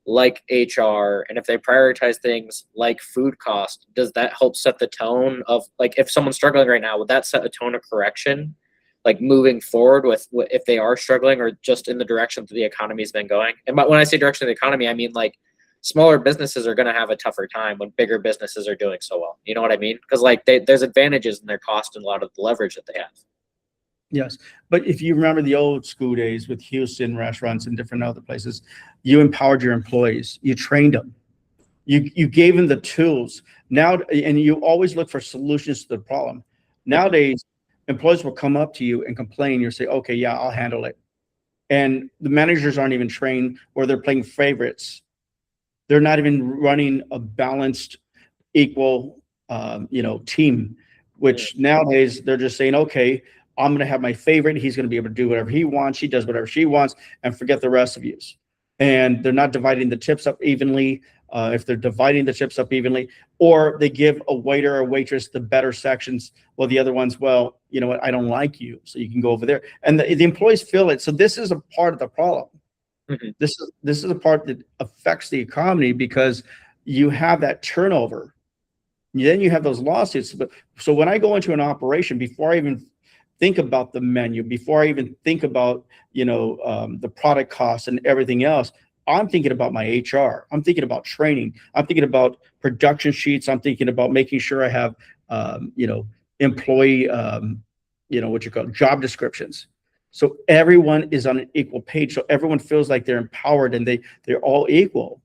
like HR, and if they prioritize things like food cost, does that help set the tone of, like, if someone's struggling right now, would that set a tone of correction, like moving forward with if they are struggling, or just in the direction that the economy's been going? And when I say direction of the economy, I mean, like, smaller businesses are going to have a tougher time when bigger businesses are doing so well. You know what I mean? Because, like, there's advantages in their cost and a lot of the leverage that they have. Yes. But if you remember the old school days with Houston restaurants and different other places, you empowered your employees, you trained them, you gave them the tools. Now, and you always look for solutions to the problem. Nowadays, employees will come up to you and complain. You'll say, okay, yeah, I'll handle it. And the managers aren't even trained, or they're playing favorites. They're not even running a balanced, equal, team, which nowadays they're just saying, okay, I'm going to have my favorite. He's going to be able to do whatever he wants. She does whatever she wants, and forget the rest of you. And they're not dividing the tips up evenly. If they're dividing the tips up evenly, or they give a waiter or waitress the better sections, well, the other ones, well, you know what, I don't like you, so you can go over there. And the employees feel it. So this is a part of the problem. This is a part that affects the economy, because you have that turnover. Then you have those lawsuits. But so when I go into an operation, before I even think about the menu, before I even think about, the product costs and everything else, I'm thinking about my HR. I'm thinking about training. I'm thinking about production sheets. I'm thinking about making sure I have, employee, job descriptions. So everyone is on an equal page. So everyone feels like they're empowered and they're all equal.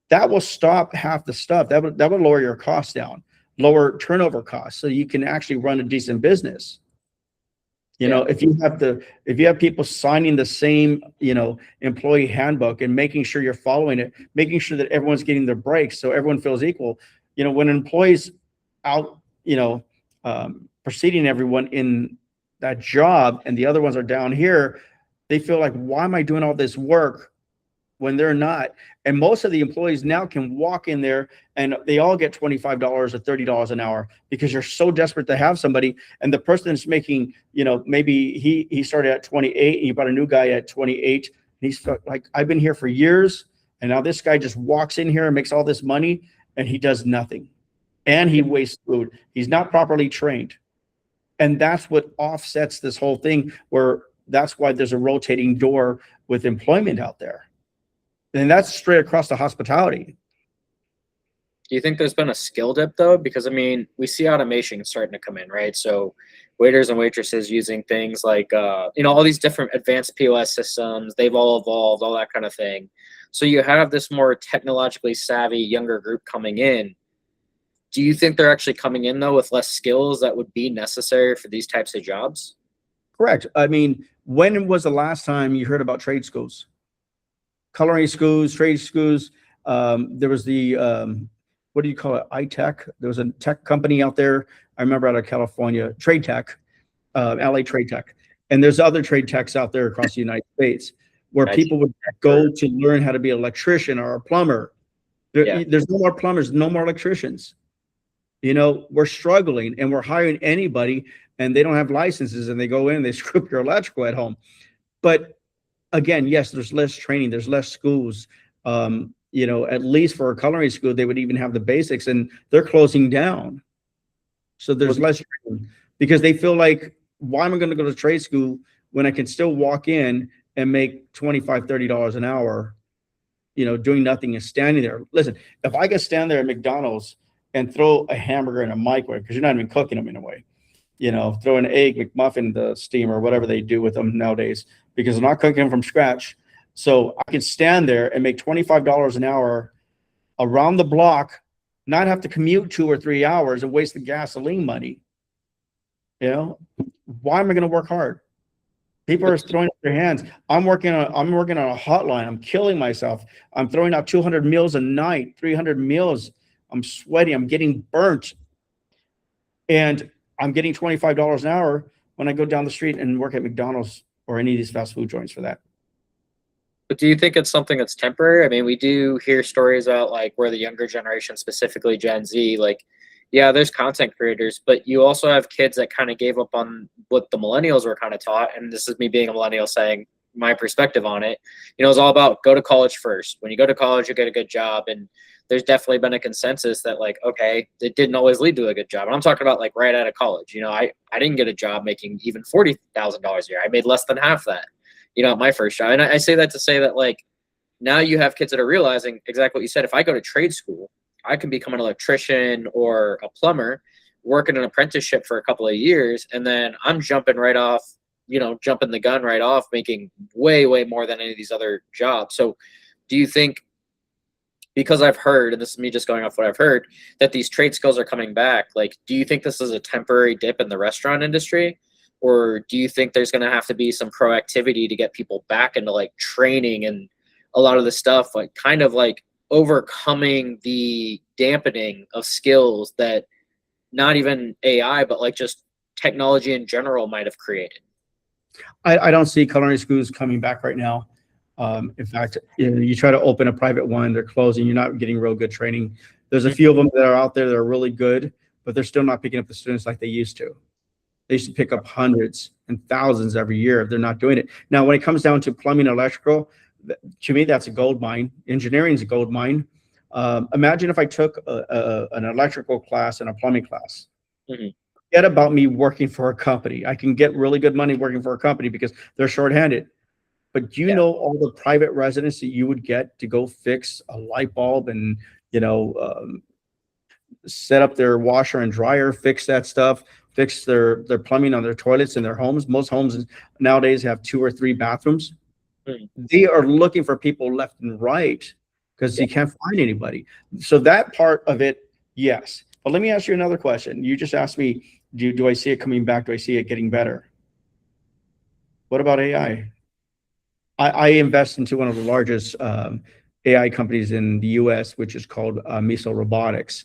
That will stop half the stuff. That would lower your costs down, lower turnover costs, so you can actually run a decent business. If you have people signing the same, employee handbook and making sure you're following it, making sure that everyone's getting their breaks so everyone feels equal. When an employee's out, preceding everyone in that job, and the other ones are down here, they feel like, why am I doing all this work when they're not? And most of the employees now can walk in there and they all get $25 or $30 an hour because you're so desperate to have somebody. And the person that's making, maybe he started at 28 and you brought a new guy at 28. And he's like, I've been here for years. And now this guy just walks in here and makes all this money and he does nothing. And he wastes food. He's not properly trained. And that's what offsets this whole thing, where that's why there's a rotating door with employment out there. And that's straight across the hospitality. Do you think there's been a skill dip though? Because I mean, we see automation starting to come in, right? So waiters and waitresses using things like, all these different advanced POS systems, they've all evolved, all that kind of thing. So you have this more technologically savvy younger group coming in. Do you think they're actually coming in though with less skills that would be necessary for these types of jobs? Correct. I mean, when was the last time you heard about trade schools? Culinary schools, trade schools. There was the, what do you call it? iTech. There was a tech company out there. I remember out of California, Trade Tech, LA Trade Tech. And there's other trade techs out there across the United States where people would go to learn how to be an electrician or a plumber. There's no more plumbers, no more electricians. We're struggling and we're hiring anybody and they don't have licenses and they go in and they screw up your electrical at home. But again, yes, there's less training, there's less schools. At least for a culinary school, they would even have the basics and they're closing down. So there's less training because they feel like, why am I going to go to trade school when I can still walk in and make $25, $30 an hour, doing nothing and standing there? Listen, if I could stand there at McDonald's and throw a hamburger in a microwave, because you're not even cooking them in a way, throw an egg McMuffin in the steamer, whatever they do with them nowadays, because they're not cooking them from scratch. So I could stand there and make $25 an hour around the block, not have to commute 2 or 3 hours and waste the gasoline money. Why am I going to work hard? People are throwing up their hands. I'm working on a hotline. I'm killing myself. I'm throwing out 200 meals a night, 300 meals. I'm sweating. I'm getting burnt. And I'm getting $25 an hour when I go down the street and work at McDonald's or any of these fast food joints for that. But do you think it's something that's temporary? I mean, we do hear stories about like where the younger generation, specifically Gen Z, like, yeah, there's content creators, but you also have kids that kind of gave up on what the millennials were kind of taught. And this is me being a millennial saying my perspective on it. It's all about go to college first. When you go to college, you get a good job. And there's definitely been a consensus that like, okay, it didn't always lead to a good job. And I'm talking about like right out of college. I didn't get a job making even $40,000 a year. I made less than half that, at my first job. And I say that to say that like now you have kids that are realizing exactly what you said. If I go to trade school, I can become an electrician or a plumber, work in an apprenticeship for a couple of years, and then I'm jumping right off, jumping the gun right off, making way, way more than any of these other jobs. So do you think, because I've heard, and this is me just going off what I've heard, that these trade skills are coming back, like, do you think this is a temporary dip in the restaurant industry? Or do you think there's going to have to be some proactivity to get people back into like training and a lot of the stuff, like kind of like overcoming the dampening of skills that not even AI, but like just technology in general might have created? I don't see culinary schools coming back right now. In fact, you try to open a private one, they're closing. You're not getting real good training. There's a few of them that are out there that are really good, but they're still not picking up the students like they used to. They used to pick up hundreds and thousands every year. They're not doing it. Now, when it comes down to plumbing and electrical, to me, that's a gold mine. Engineering is a gold mine. Imagine if I took an electrical class and a plumbing class. Forget about me working for a company. I can get really good money working for a company because they're shorthanded. But do you know all the private residents that you would get to go fix a light bulb and, set up their washer and dryer, fix that stuff, fix their plumbing on their toilets in their homes? Most homes nowadays have 2 or 3 bathrooms. They are looking for people left and right because you can't find anybody. So that part of it, yes. But let me ask you another question. You just asked me, do I see it coming back? Do I see it getting better? What about AI? I invest into one of the largest AI companies in the US, which is called Miso Robotics.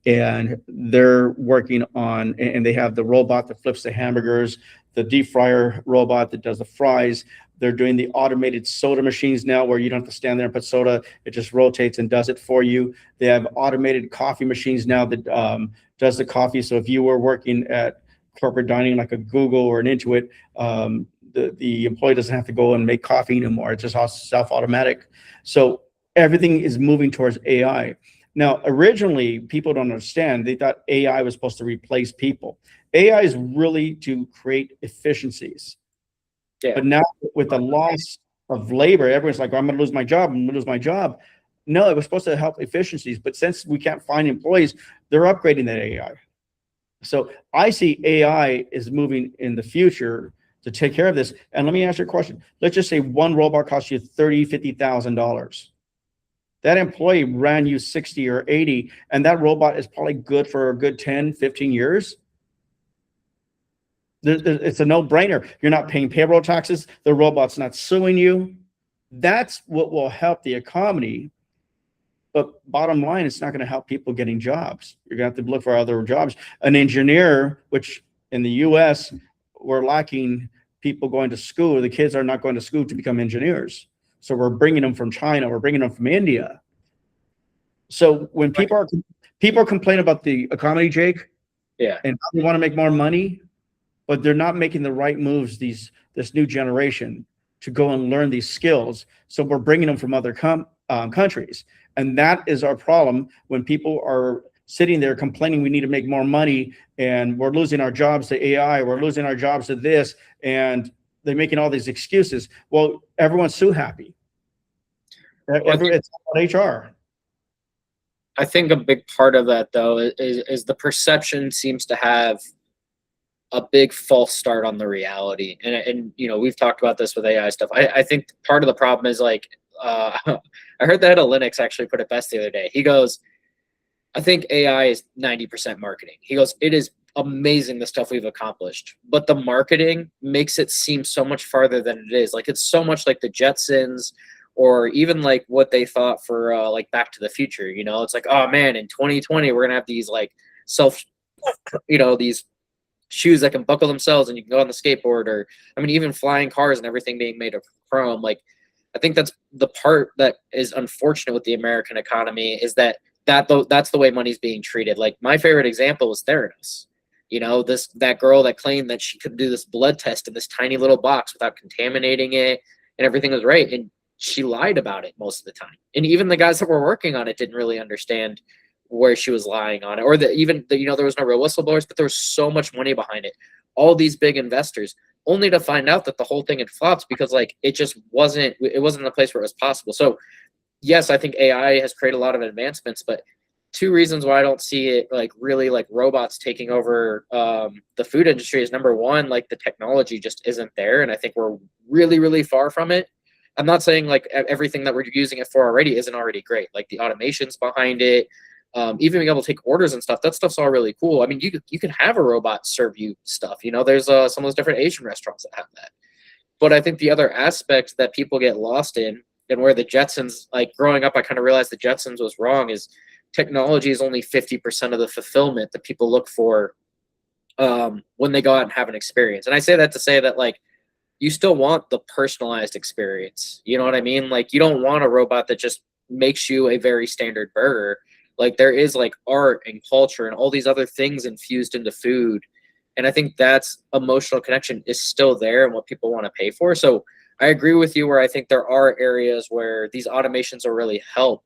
and they're working on, and they have the robot that flips the hamburgers, the deep fryer robot that does the fries. They're doing the automated soda machines now where you don't have to stand there and put soda. It just rotates and does it for you. They have automated coffee machines now that does the coffee. So if you were working at corporate dining like a Google or an Intuit, the employee doesn't have to go and make coffee anymore. It's just all self-automatic. So everything is moving towards AI. Now, originally, people don't understand. They thought AI was supposed to replace people. AI is really to create efficiencies. Yeah. But now with the loss of labor, everyone's like, I'm going to lose my job. I'm going to lose my job. No, it was supposed to help efficiencies. But since we can't find employees, they're upgrading that AI. So I see AI is moving in the future to take care of this. And let me ask you a question. Let's just say one robot costs you $30,000, $50,000. That employee ran you 60 or 80, and that robot is probably good for a good 10, 15 years. It's a no-brainer. You're not paying payroll taxes. The robot's not suing you. That's what will help the economy. But bottom line, it's not going to help people getting jobs. You're going to have to look for other jobs. An engineer, which in the U.S., we're lacking people going to school. The kids are not going to school to become engineers. So we're bringing them from China. We're bringing them from India. So when people are complaining about the economy, Jake, yeah, and they want to make more money, but they're not making the right moves, this new generation, to go and learn these skills. So we're bringing them from other countries. And that is our problem when people are sitting there complaining we need to make more money and we're losing our jobs to AI, we're losing our jobs to this, and they're making all these excuses. Well, everyone's so happy. It's about HR. I think a big part of that, though, is the perception seems to have a big false start on the reality. And you know, we've talked about this with AI stuff. I think part of the problem is like, I heard the head of Linux actually put it best the other day. He goes, I think AI is 90% marketing. He goes, it is amazing the stuff we've accomplished, but the marketing makes it seem so much farther than it is. Like, it's so much like the Jetsons, or even like what they thought for like Back to the Future. You know, it's like, oh man, in 2020 we're gonna have these like these shoes that can buckle themselves and you can go on the skateboard, or I mean even flying cars and everything being made of chrome. Like, I think that's the part that is unfortunate with the American economy, is that's the way money's being treated. Like, my favorite example was Theranos. You know, that girl that claimed that she could do this blood test in this tiny little box without contaminating it and everything was right, and she lied about it most of the time. And even the guys that were working on it didn't really understand where she was lying on it, or there was no real whistleblowers, but there was so much money behind it. All these big investors, only to find out that the whole thing had flopped because like it wasn't the place where it was possible. So yes, I think AI has created a lot of advancements, but two reasons why I don't see it like really like robots taking over the food industry is, number one, like the technology just isn't there, and I think we're really, really far from it. I'm not saying like everything that we're using it for already isn't already great, like the automations behind it, even being able to take orders and stuff. That stuff's all really cool. I mean, you can have a robot serve you stuff. You know, there's some of those different Asian restaurants that have that. But I think the other aspect that people get lost in, and where the Jetsons, like growing up, I kind of realized the Jetsons was wrong, is technology is only 50% of the fulfillment that people look for when they go out and have an experience. And I say that to say that like, you still want the personalized experience. You know what I mean? Like, you don't want a robot that just makes you a very standard burger. Like, there is like art and culture and all these other things infused into food. And I think that's emotional connection is still there and what people want to pay for. So I agree with you where I think there are areas where these automations will really help,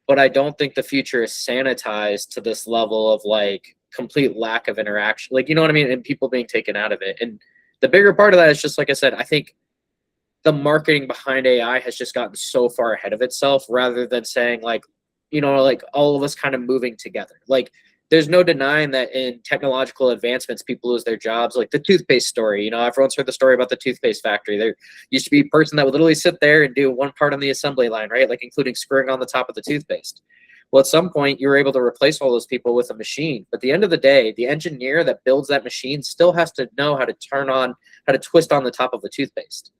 but I don't think the future is sanitized to this level of like complete lack of interaction. Like, you know what I mean? And people being taken out of it. And the bigger part of that is just, like I said, I think the marketing behind AI has just gotten so far ahead of itself, rather than saying like, you know, like all of us kind of moving together. Like, there's no denying that in technological advancements, people lose their jobs. Like the toothpaste story, you know, everyone's heard the story about the toothpaste factory. There used to be a person that would literally sit there and do one part on the assembly line, right? Like including screwing on the top of the toothpaste. Well, at some point, you were able to replace all those people with a machine. But at the end of the day, the engineer that builds that machine still has to know how to twist on the top of the toothpaste.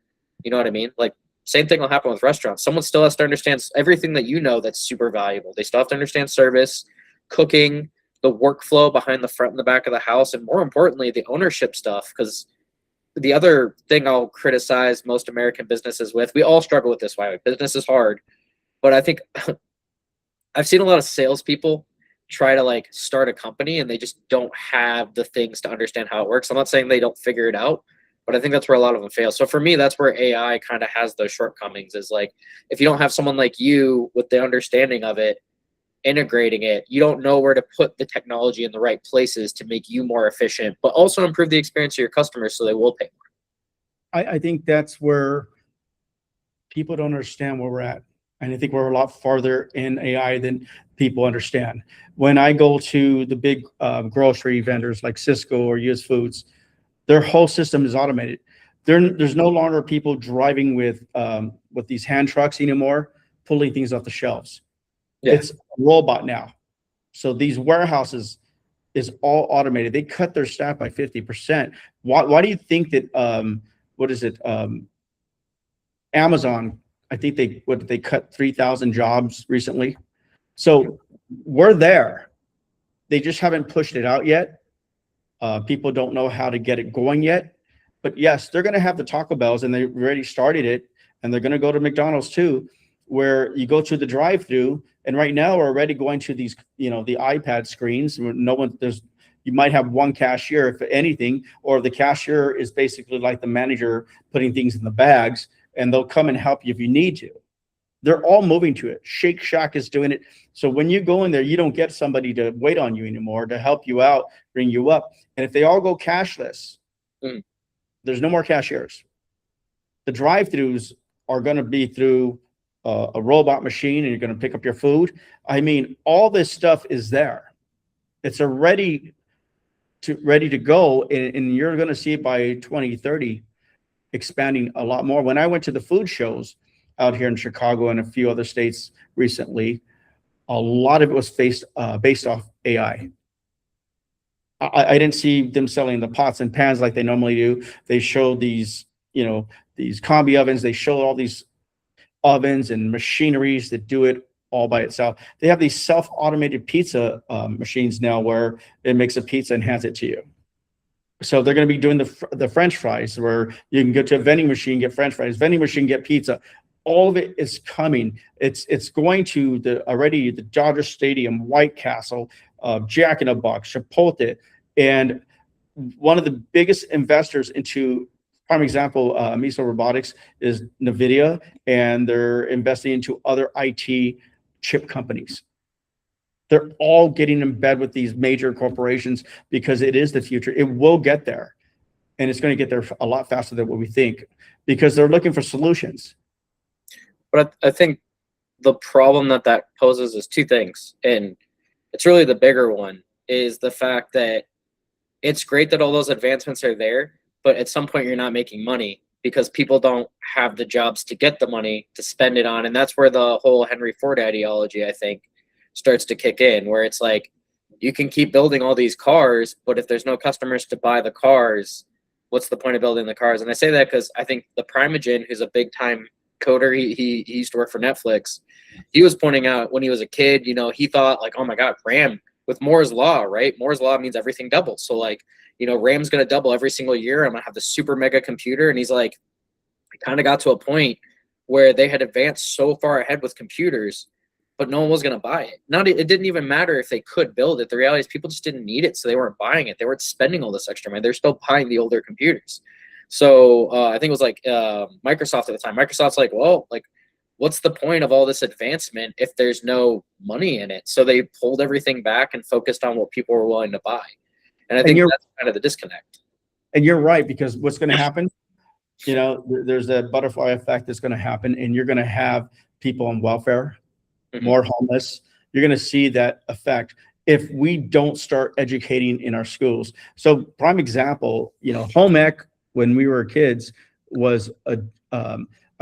You know what I mean? Like, same thing will happen with restaurants. Someone still has to understand everything that you know that's super valuable. They still have to understand service, cooking, the workflow behind the front and the back of the house, and more importantly, the ownership stuff. Because the other thing I'll criticize most American businesses with, we all struggle with this. Why business is hard, but I think I've seen a lot of salespeople try to like start a company and they just don't have the things to understand how it works. I'm not saying they don't figure it out, but I think that's where a lot of them fail. So for me, that's where AI kind of has those shortcomings, is like, if you don't have someone like you with the understanding of it, integrating it, you don't know where to put the technology in the right places to make you more efficient, but also improve the experience of your customers so they will pay more. I think that's where people don't understand where we're at. And I think we're a lot farther in AI than people understand. When I go to the big grocery vendors like Cisco or US Foods, their whole system is automated. There's no longer people driving with these hand trucks anymore, pulling things off the shelves. Yeah. It's a robot now. So these warehouses is all automated. They cut their staff by 50%. Why do you think that, what is it? Amazon, I think they cut 3,000 jobs recently. So we're there. They just haven't pushed it out yet. People don't know how to get it going yet. But yes, they're going to have the Taco Bells, and they already started it, and they're going to go to McDonald's too, where you go to the drive-through, and right now we're already going to these, the iPad screens. You might have one cashier, if anything, or the cashier is basically like the manager putting things in the bags, and they'll come and help you if you need to. They're all moving to it. Shake Shack is doing it. So when you go in there, you don't get somebody to wait on you anymore, to help you out, bring you up. And if they all go cashless, there's no more cashiers. The drive-thrus are going to be through a robot machine, and you're going to pick up your food. I mean, all this stuff is there. It's ready to go, and you're going to see it by 2030 expanding a lot more. When I went to the food shows out here in Chicago and a few other states recently, a lot of it was based off AI. I didn't see them selling the pots and pans like they normally do. They show these combi ovens. They show all these ovens and machineries that do it all by itself. They have these self-automated pizza machines now where it makes a pizza and hands it to you. So they're going to be doing the French fries, where you can go to a vending machine, get French fries, vending machine, get pizza. All of it is coming. It's going to the Dodger Stadium, White Castle, Jack in the Box, Chipotle, and one of the biggest investors into, prime example, Miso Robotics is NVIDIA, and they're investing into other IT chip companies. They're all getting in bed with these major corporations because it is the future. It will get there, and it's going to get there a lot faster than what we think, because they're looking for solutions. But I think the problem that poses is two things, and it's really the bigger one, is the fact that it's great that all those advancements are there, but at some point you're not making money because people don't have the jobs to get the money to spend it on. And that's where the whole Henry Ford ideology, I think, starts to kick in, where it's like, you can keep building all these cars, but if there's no customers to buy the cars, what's the point of building the cars? And I say that because I think the Primogen, who's a big time coder, he used to work for Netflix. He was pointing out when he was a kid, he thought like, oh my God, RAM with Moore's law, right? Moore's law means everything doubles. So like, RAM's going to double every single year. I'm going to have the super mega computer. And he's like, it kind of got to a point where they had advanced so far ahead with computers, but no one was going to buy it. It didn't even matter if they could build it. The reality is people just didn't need it, so they weren't buying it. They weren't spending all this extra money. They're still buying the older computers. So I think it was like Microsoft at the time. Microsoft's like, well, like, what's the point of all this advancement if there's no money in it? So they pulled everything back and focused on what people were willing to buy. And I think that's kind of the disconnect. And you're right, because what's going to happen, there's a butterfly effect that's going to happen, and you're going to have people on welfare, more homeless. You're going to see that effect if we don't start educating in our schools. So prime example, home ec, when we were kids, was a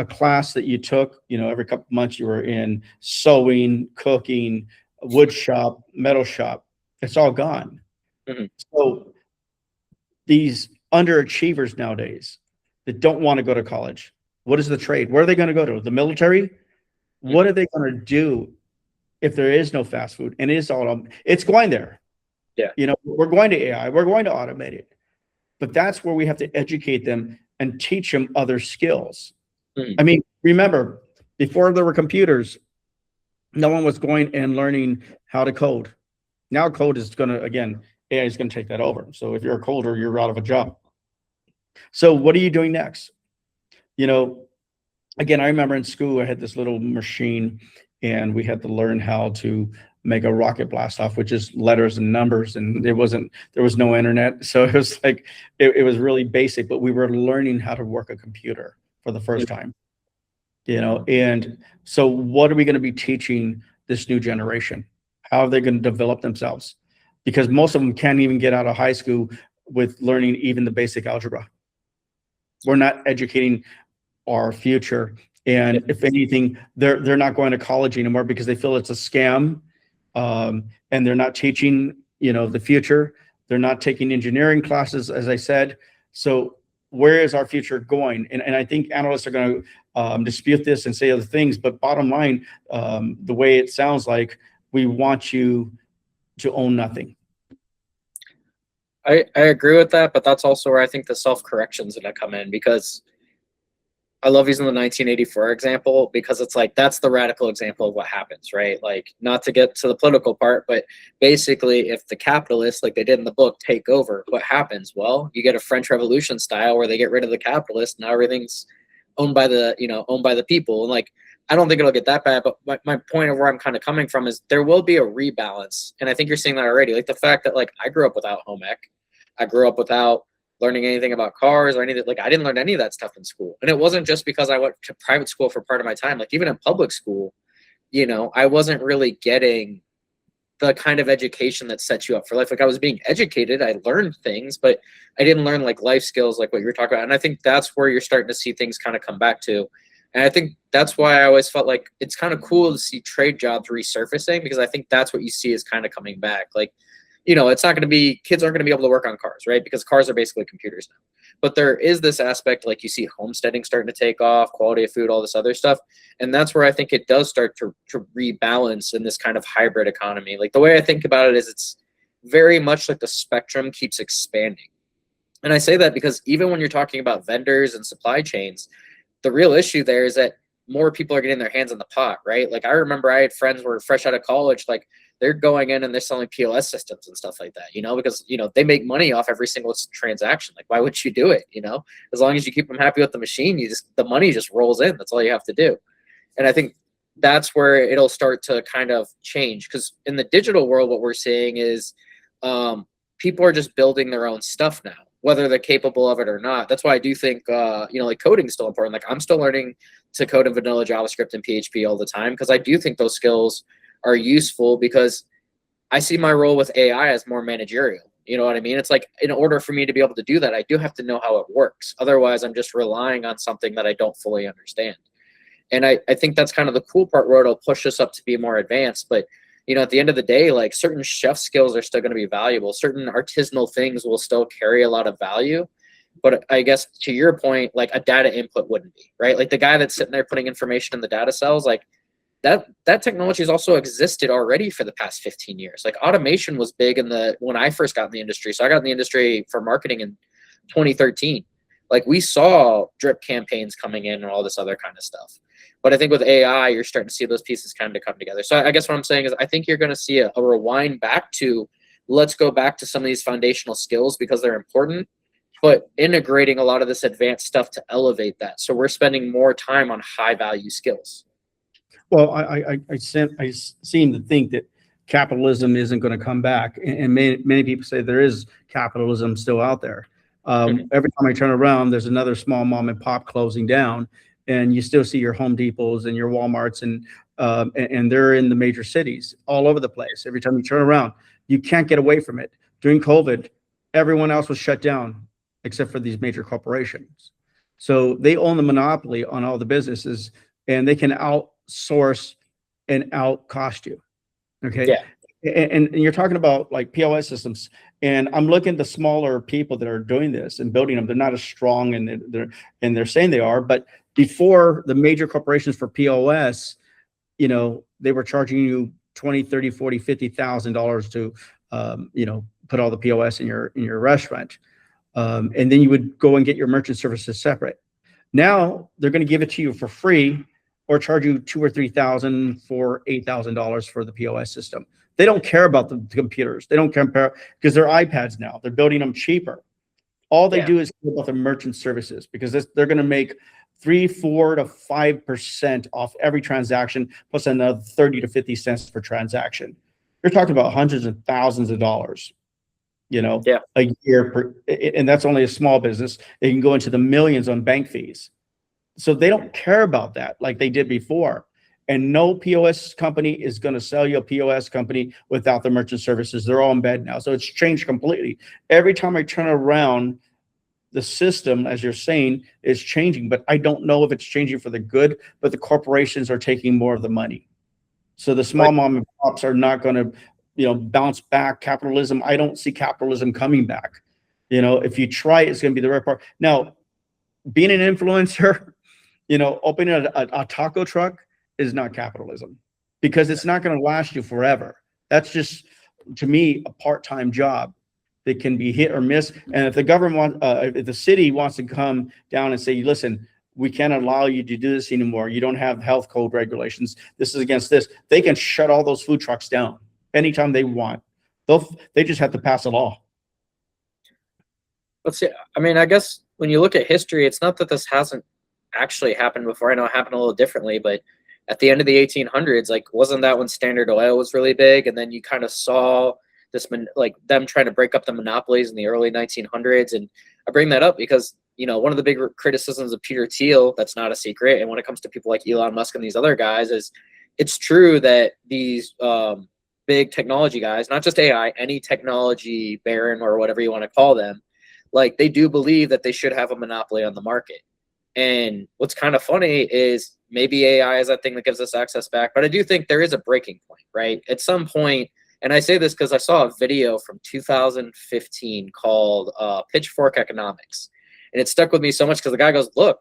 class that you took, every couple of months. You were in sewing, cooking, wood shop, metal shop. It's all gone. So these underachievers nowadays that don't want to go to college, what is the trade? Where are they going to go to? The military? What are they going to do if there is no fast food? And it's going there. Yeah. We're going to AI, we're going to automate it, but that's where we have to educate them and teach them other skills. I mean, remember, before there were computers, no one was going and learning how to code. Now code is going to, again, AI is going to take that over. So if you're a coder, you're out of a job. So what are you doing next? Again, I remember in school, I had this little machine and we had to learn how to make a rocket blast off, which is letters and numbers. And there was no internet. So it was like, it was really basic, but we were learning how to work a computer for the first time, and so what are we going to be teaching this new generation? How are they going to develop themselves? Because most of them can't even get out of high school with learning even the basic algebra. We're not educating our future. And if anything, they're not going to college anymore because they feel it's a scam. And they're not teaching, the future. They're not taking engineering classes, as I said. So where is our future going? And I think analysts are going to dispute this and say other things. But bottom line, the way it sounds like, we want you to own nothing. I agree with that, but that's also where I think the self-correction is going to come in, because I love using the 1984 example, because it's like, that's the radical example of what happens, right? Like, not to get to the political part, but basically if the capitalists, like they did in the book, take over, what happens? Well, you get a French Revolution style where they get rid of the capitalists. Now everything's owned by the people. And like, I don't think it'll get that bad, but my point of where I'm kind of coming from is there will be a rebalance. And I think you're seeing that already. Like the fact that like I grew up without home ec. I grew up without learning anything about cars or anything. Like I didn't learn any of that stuff in school. And it wasn't just because I went to private school for part of my time. Like even in public school, I wasn't really getting the kind of education that sets you up for life. Like I was being educated, I learned things, but I didn't learn like life skills like what you're talking about. And I think that's where you're starting to see things kind of come back to. And I think that's why I always felt like it's kind of cool to see trade jobs resurfacing, because I think that's what you see is kind of coming back. Like, it's not going to be, kids aren't going to be able to work on cars, right? Because cars are basically computers now. But there is this aspect, like you see homesteading starting to take off, quality of food, all this other stuff. And that's where I think it does start to rebalance in this kind of hybrid economy. Like the way I think about it is it's very much like the spectrum keeps expanding. And I say that because even when you're talking about vendors and supply chains, the real issue there is that more people are getting their hands in the pot, right? Like I remember I had friends who were fresh out of college, like they're going in and they're selling POS systems and stuff like that, because, they make money off every single transaction. Like, why would you do it? As long as you keep them happy with the machine, the money just rolls in. That's all you have to do. And I think that's where it'll start to kind of change. Because in the digital world, what we're seeing is people are just building their own stuff now, whether they're capable of it or not. That's why I do think, like coding is still important. Like I'm still learning to code in vanilla JavaScript and PHP all the time, because I do think those skills are useful, because I see my role with AI as more managerial. You know what I mean? It's like, in order for me to be able to do that, I do have to know how it works. Otherwise, I'm just relying on something that I don't fully understand. And I think that's kind of the cool part, where it'll push us up to be more advanced. But, at the end of the day, like certain chef skills are still going to be valuable. Certain artisanal things will still carry a lot of value. But I guess to your point, like a data input wouldn't be, right? Like the guy that's sitting there putting information in the data cells, like that technology has also existed already for the past 15 years. Like automation was big when I first got in the industry. So I got in the industry for marketing in 2013. Like we saw drip campaigns coming in and all this other kind of stuff. But I think with AI, you're starting to see those pieces kind of come together. So I guess what I'm saying is I think you're going to see a rewind back to, let's go back to some of these foundational skills because they're important, but integrating a lot of this advanced stuff to elevate that. So we're spending more time on high value skills. Well, I seem to think that capitalism isn't going to come back, and many people say there is capitalism still out there. Every time I turn around, there's another small mom and pop closing down, and you still see your Home Depots and your Walmarts, and they're in the major cities all over the place. Every time you turn around, you can't get away from it. During COVID, everyone else was shut down except for these major corporations. So they own the monopoly on all the businesses, and they can outsource and out cost you. Okay. Yeah. And you're talking about like POS systems, and I'm looking at the smaller people that are doing this and building them. They're not as strong, and they're saying they are, but before the major corporations for POS, they were charging you $20, $30, $40, $50,000 to put all the POS in your restaurant. And then you would go and get your merchant services separate. Now they're going to give it to you for free or charge you $2,000 or $3,000 for $8,000 for the POS system. They don't care about the computers. They don't compare because they're iPads now. They're building them cheaper. All they do is care about the merchant services because they're going to make 3, 4 to 5% off every transaction, plus another 30 to 50 cents per transaction. You're talking about hundreds of thousands of dollars, a year and that's only a small business. They can go into the millions on bank fees. So they don't care about that like they did before. And no POS company is going to sell you a POS company without the merchant services. They're all in bed now. So it's changed completely. Every time I turn around, the system, as you're saying, is changing, but I don't know if it's changing for the good, but the corporations are taking more of the money. So the small mom and pops are not going to, bounce back. Capitalism, I don't see capitalism coming back. If you try, it's going to be the right part. Now, being an influencer, opening a taco truck is not capitalism because it's not going to last you forever. That's just, to me, a part-time job that can be hit or miss. And if the government if the city wants to come down and say, listen, we can't allow you to do this anymore. You don't have health code regulations. This is against this. They can shut all those food trucks down anytime they want. They just have to pass a law. Let's see. I mean, I guess when you look at history, it's not that this hasn't actually happened before. I know it happened a little differently, but at the end of the 1800s, like, wasn't that when Standard Oil was really big? And then you kind of saw this, like, them trying to break up the monopolies in the early 1900s. And I bring that up because, one of the big criticisms of Peter Thiel, that's not a secret. And when it comes to people like Elon Musk and these other guys, is it's true that these big technology guys, not just AI, any technology baron or whatever you want to call them, like, they do believe that they should have a monopoly on the market. And what's kind of funny is maybe AI is that thing that gives us access back, but I do think there is a breaking point, right? At some point, and I say this because I saw a video from 2015 called Pitchfork Economics, and it stuck with me so much because the guy goes, look,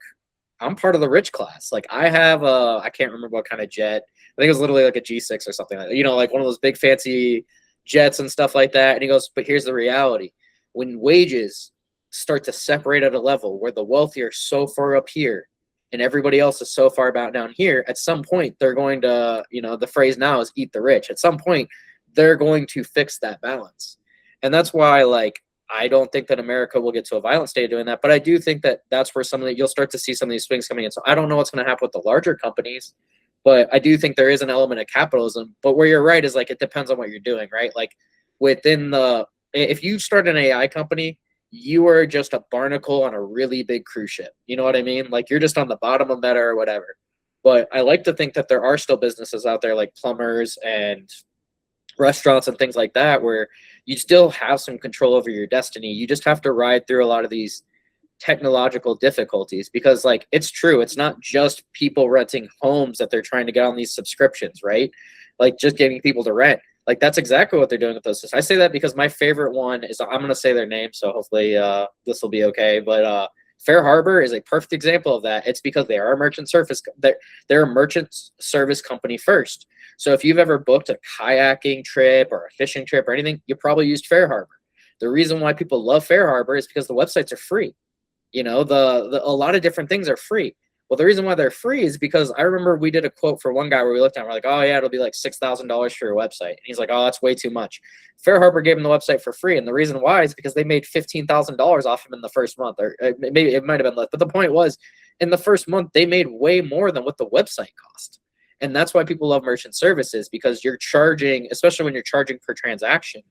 I'm part of the rich class. Like, I have I can't remember what kind of jet. I think it was literally like a G6 or something like that, like one of those big fancy jets and stuff like that. And he goes, but here's the reality. When wages start to separate at a level where the wealthy are so far up here and everybody else is so far about down here, at some point they're going to, the phrase now is eat the rich. At some point they're going to fix that balance. And that's why, like, I don't think that America will get to a violent state of doing that, but I do think that that's where you'll start to see some of these swings coming in. So I don't know what's going to happen with the larger companies, but I do think there is an element of capitalism. But where you're right is, like, it depends on what you're doing, right? Like, if you start an AI company, you are just a barnacle on a really big cruise ship. You know what I mean? Like, you're just on the bottom of meta or whatever. But I like to think that there are still businesses out there like plumbers and restaurants and things like that where you still have some control over your destiny. You just have to ride through a lot of these technological difficulties because, like, it's true. It's not just people renting homes that they're trying to get on these subscriptions, right? Like, just getting people to rent. Like, that's exactly what they're doing with those. I say that because my favorite one is, I'm going to say their name, so hopefully this will be okay. But Fair Harbor is a perfect example of that. It's because they are a merchant service. They're a merchant service company first. So if you've ever booked a kayaking trip or a fishing trip or anything, you probably used Fair Harbor. The reason why people love Fair Harbor is because the websites are free. A lot of different things are free. Well, the reason why they're free is because I remember we did a quote for one guy where we looked at it, we're like, oh yeah, it'll be like $6,000 for your website. And he's like, oh, that's way too much. Fair Harbor gave him the website for free. And the reason why is because they made $15,000 off him in the first month, or maybe it might've been less. But the point was, in the first month, they made way more than what the website cost. And that's why people love merchant services, because you're charging, especially when you're charging per transaction,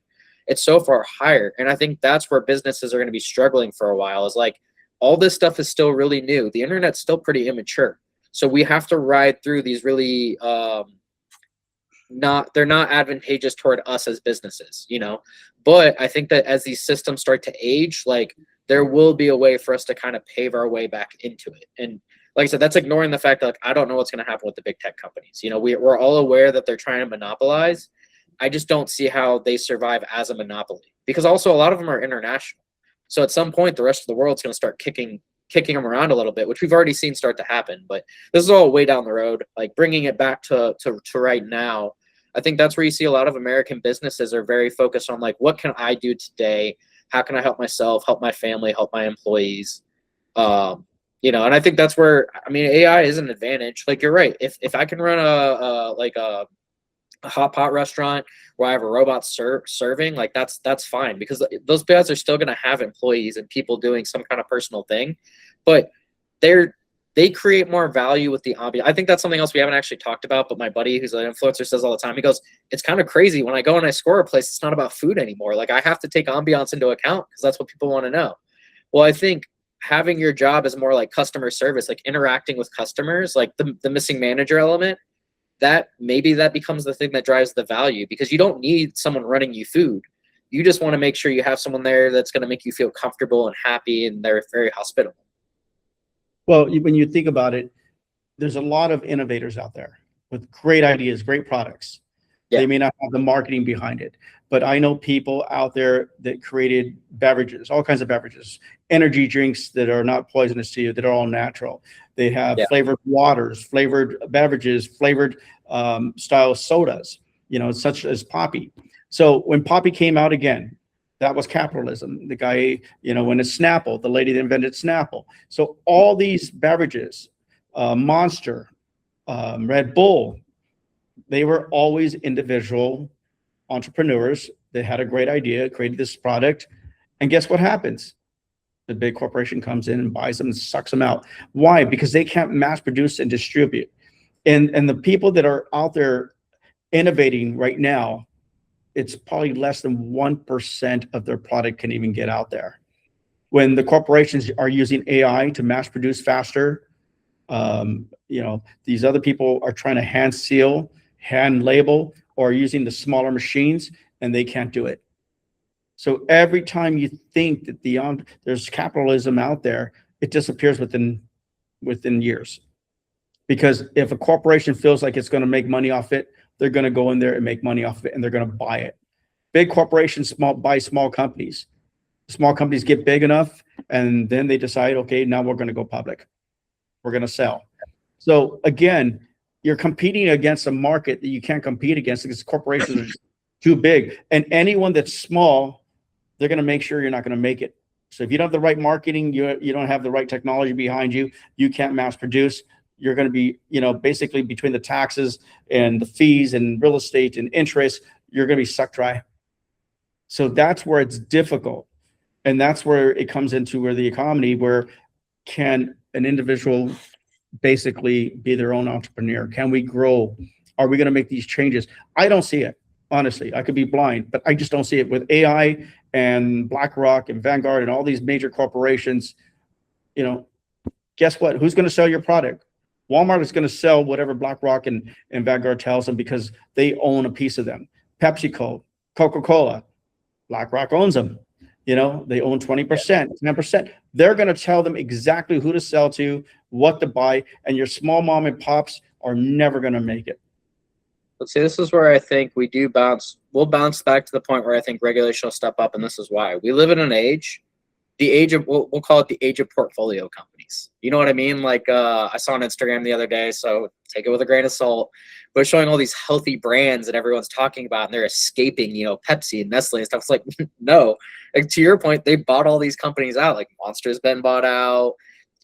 it's so far higher. And I think that's where businesses are going to be struggling for a while, is like, all this stuff is still really new. The internet's still pretty immature. So we have to ride through these really, they're not advantageous toward us as businesses, But I think that as these systems start to age, like, there will be a way for us to kind of pave our way back into it. And like I said, that's ignoring the fact that, like, I don't know what's going to happen with the big tech companies. We're all aware that they're trying to monopolize. I just don't see how they survive as a monopoly, because also a lot of them are international. So at some point, the rest of the world's going to start kicking them around a little bit, which we've already seen start to happen. But this is all way down the road. Like, bringing it back to right now, I think that's where you see a lot of American businesses are very focused on like, what can I do today? How can I help myself, help my family, help my employees? You know, and I think that's where, I mean, AI is an advantage. Like, you're right. If I can run a hot pot restaurant where I have a robot serving, like that's fine, because those guys are still going to have employees and people doing some kind of personal thing, but they create more value with the ambiance. I think that's something else we haven't actually talked about, but my buddy who's an influencer says all the time, he goes, it's kind of crazy when I go and I score a place, it's not about food anymore. Like, I have to take ambiance into account because that's what people want to know. Well, I think having your job is more like customer service, like interacting with customers, like the missing manager element, that maybe that becomes the thing that drives the value, because you don't need someone running you food. You just want to make sure you have someone there that's going to make you feel comfortable and happy, and they're very hospitable. Well, when you think about it, there's a lot of innovators out there with great ideas, great products. Yeah. They may not have the marketing behind it, but I know people out there that created beverages, all kinds of beverages, energy drinks that are not poisonous to you, that are all natural. They have flavored waters, flavored beverages, flavored style sodas, you know, such as Poppy. So when Poppy came out again, that was capitalism. The guy, you know, when it's Snapple, the lady that invented Snapple. So all these beverages, Monster, Red Bull, they were always individual entrepreneurs that had a great idea, created this product, and guess what happens? The big corporation comes in and buys them and sucks them out. Why? Because they can't mass produce and distribute. And the people that are out there innovating right now, it's probably less than 1% of their product can even get out there. When the corporations are using AI to mass produce faster, you know, these other people are trying to hand seal, hand label, or using the smaller machines, and they can't do it. So every time you think that there's capitalism out there, it disappears within years. Because if a corporation feels like it's going to make money off it, they're going to go in there and make money off of it, and they're going to buy it. Big corporations buy small companies. Small companies get big enough, and then they decide, okay, now we're going to go public. We're going to sell. So again, you're competing against a market that you can't compete against because corporations are just too big. And anyone that's small, they're going to make sure you're not going to make it. So if you don't have the right marketing, you don't have the right technology behind you, you can't mass produce. You're going to be, you know, basically between the taxes and the fees and real estate and interest, you're going to be sucked dry. So that's where it's difficult. And that's where it comes into where the economy, where can an individual basically be their own entrepreneur? Can we grow? Are we going to make these changes? I don't see it. Honestly, I could be blind, but I just don't see it with AI and BlackRock and Vanguard and all these major corporations. You know, guess what? Who's going to sell your product? Walmart is going to sell whatever BlackRock and Vanguard tells them because they own a piece of them. PepsiCo, Coca-Cola, BlackRock owns them. You know, they own 20%, 10%. They're going to tell them exactly who to sell to, what to buy, and your small mom and pops are never going to make it. Let's see, this is where I think we'll bounce back to the point where I think regulation will step up, and this is why. We live in an age, the age of, we'll call it the age of portfolio companies. You know what I mean? Like, I saw on Instagram the other day, so take it with a grain of salt, but showing all these healthy brands that everyone's talking about, and they're escaping, you know, Pepsi and Nestle and stuff. It's like, no. Like, to your point, they bought all these companies out. Like, Monster's been bought out.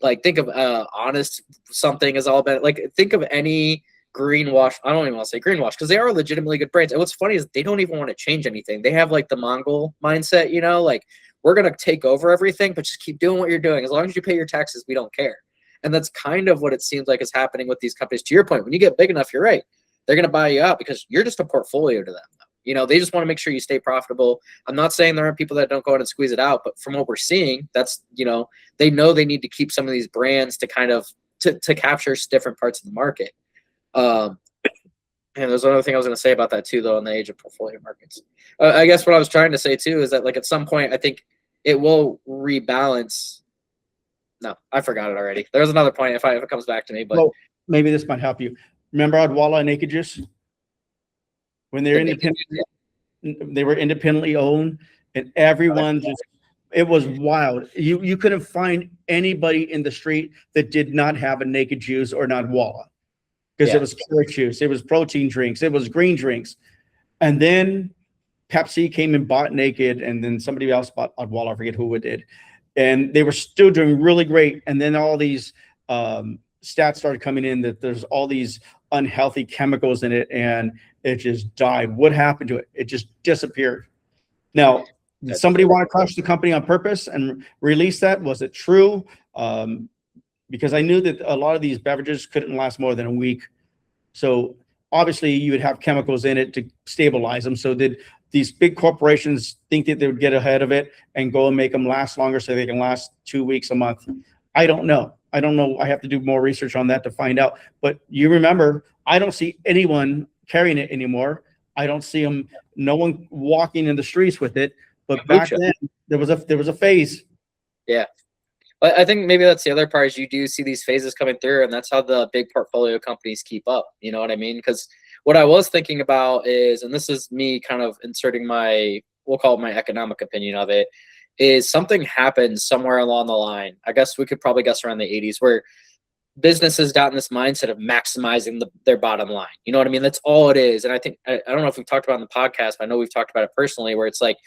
Like, think of Honest something has all been, like, think of any greenwash. I don't even want to say greenwash because they are legitimately good brands. And what's funny is they don't even want to change anything. They have like the Mongol mindset, you know, like, we're going to take over everything, but just keep doing what you're doing. As long as you pay your taxes, we don't care. And that's kind of what it seems like is happening with these companies. To your point, when you get big enough, you're right. They're going to buy you out because you're just a portfolio to them. You know, they just want to make sure you stay profitable. I'm not saying there aren't people that don't go out and squeeze it out, but from what we're seeing, that's, you know they need to keep some of these brands to kind of to capture different parts of the market. And there's another thing I was going to say about that too, though, in the age of portfolio markets. I guess what I was trying to say too is that, like, at some point, I think it will rebalance. No, I forgot it already. There's another point if it comes back to me, but well, maybe this might help you. Remember Odwalla and Naked Juice? When they're independent, they were independently owned, and everyone just, it was wild. You couldn't find anybody in the street that did not have a Naked Juice or not Odwalla. because it was carrot juice, it was protein drinks, it was green drinks. And then Pepsi came and bought Naked, and then somebody else bought Odwalla, I forget who it did. And they were still doing really great. And then all these stats started coming in that there's all these unhealthy chemicals in it, and it just died. What happened to it? It just disappeared. Now, did somebody want to crush the company on purpose and release that? Was it true? Because I knew that a lot of these beverages couldn't last more than a week. So obviously you would have chemicals in it to stabilize them. So did these big corporations think that they would get ahead of it and go and make them last longer so they can last 2 weeks, a month? I don't know. I have to do more research on that to find out. But you remember, I don't see anyone carrying it anymore. I don't see them, no one walking in the streets with it. But back then there was a phase. Yeah. But I think maybe that's the other part, is you do see these phases coming through, and that's how the big portfolio companies keep up. You know what I mean? Because what I was thinking about is, and this is me kind of inserting my, we'll call it my economic opinion of it, is something happened somewhere along the line. I guess we could probably guess around the 80s, where businesses got in this mindset of maximizing their bottom line. You know what I mean? That's all it is. And I think, I don't know if we've talked about it in the podcast, but I know we've talked about it personally, where it's like,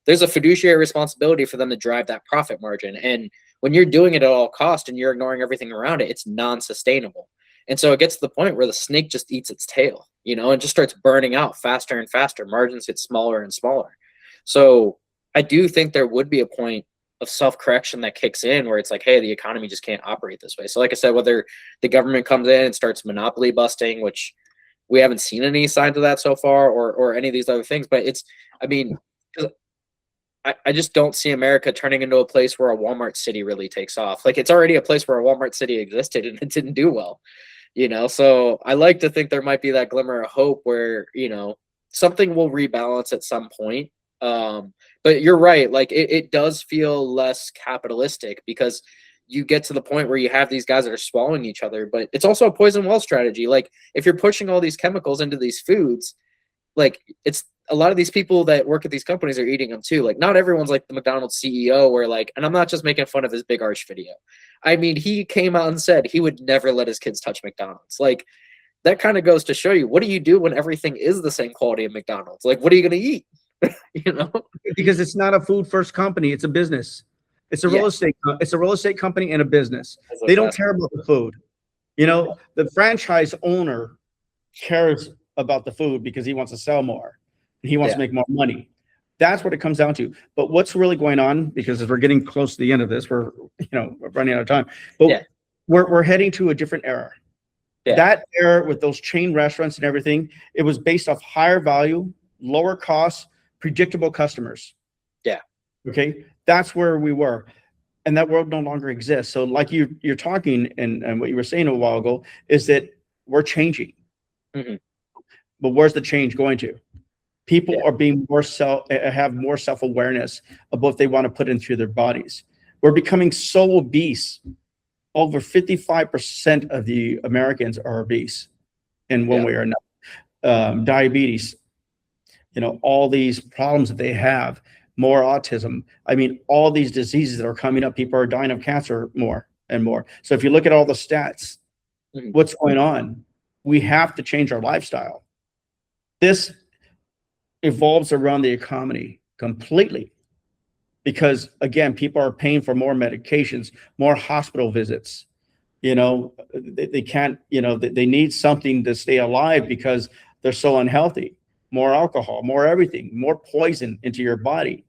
there's a fiduciary responsibility for them to drive that profit margin. And when you're doing it at all cost and you're ignoring everything around it, it's non-sustainable. And so it gets to the point where the snake just eats its tail, you know, and just starts burning out faster and faster. Margins get smaller and smaller. So I do think there would be a point of self-correction that kicks in where it's like, hey, the economy just can't operate this way. So like I said, whether the government comes in and starts monopoly busting, which we haven't seen any signs of that so far, or any of these other things, but it's, I mean, I just don't see America turning into a place where a Walmart City really takes off. Like, it's already a place where a Walmart City existed and it didn't do well, you know? So I like to think there might be that glimmer of hope where, you know, something will rebalance at some point. But you're right. Like, it does feel less capitalistic, because you get to the point where you have these guys that are swallowing each other, but it's also a poison well strategy. Like, if you're pushing all these chemicals into these foods, like, it's a lot of these people that work at these companies are eating them too. Like, not everyone's like the McDonald's CEO, where like, and I'm not just making fun of his Big Arch video. I mean, he came out and said he would never let his kids touch McDonald's. Like, that kind of goes to show you, what do you do when everything is the same quality of McDonald's? Like, what are you going to eat? You know, because it's not a food first company. It's a business. It's a real estate. It's a real estate company and a business. They don't care about the food. You know, the franchise owner cares about the food because he wants to sell more and he wants to make more money. That's what it comes down to. But what's really going on, because as we're getting close to the end of this, we're running out of time, but we're heading to a different era. That era with those chain restaurants and everything, it was based off higher value, lower costs, predictable customers. Okay. That's where we were. And that world no longer exists. So like you're talking, and what you were saying a while ago, is that we're changing. But where's the change going to? People are being have more self-awareness of what they want to put into their bodies. We're becoming so obese. Over 55% of the Americans are obese in one way or another. Diabetes, you know, all these problems that they have, more autism. I mean, all these diseases that are coming up, people are dying of cancer more and more. So if you look at all the stats, what's going on? We have to change our lifestyle. This evolves around the economy completely, because again, people are paying for more medications, more hospital visits. You know, they can't, you know, they need something to stay alive because they're so unhealthy. More alcohol, more everything, more poison into your body.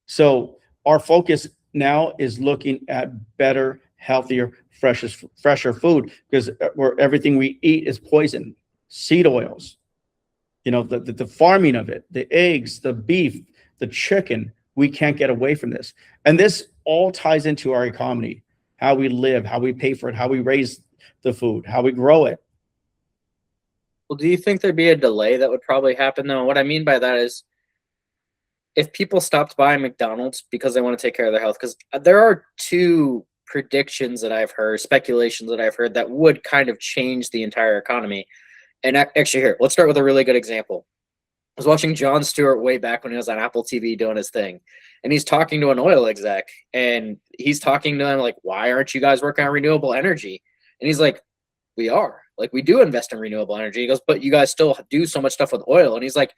So our focus now is looking at better, healthier, fresher food, because where everything we eat is poison. Seed oils, you know, the farming of it, the eggs, the beef, the chicken, we can't get away from this. And this all ties into our economy, how we live, how we pay for it, how we raise the food, how we grow it. Well, do you think there'd be a delay that would probably happen, though? What I mean by that is, if people stopped buying McDonald's because they want to take care of their health, because there are two predictions that I've heard, speculations that I've heard, that would kind of change the entire economy. And actually, here, let's start with a really good example. I was watching Jon Stewart way back when he was on Apple TV doing his thing, and he's talking to an oil exec, and he's talking to them like, why aren't you guys working on renewable energy? And he's like, we are. Like, we do invest in renewable energy. He goes, but you guys still do so much stuff with oil. And he's like,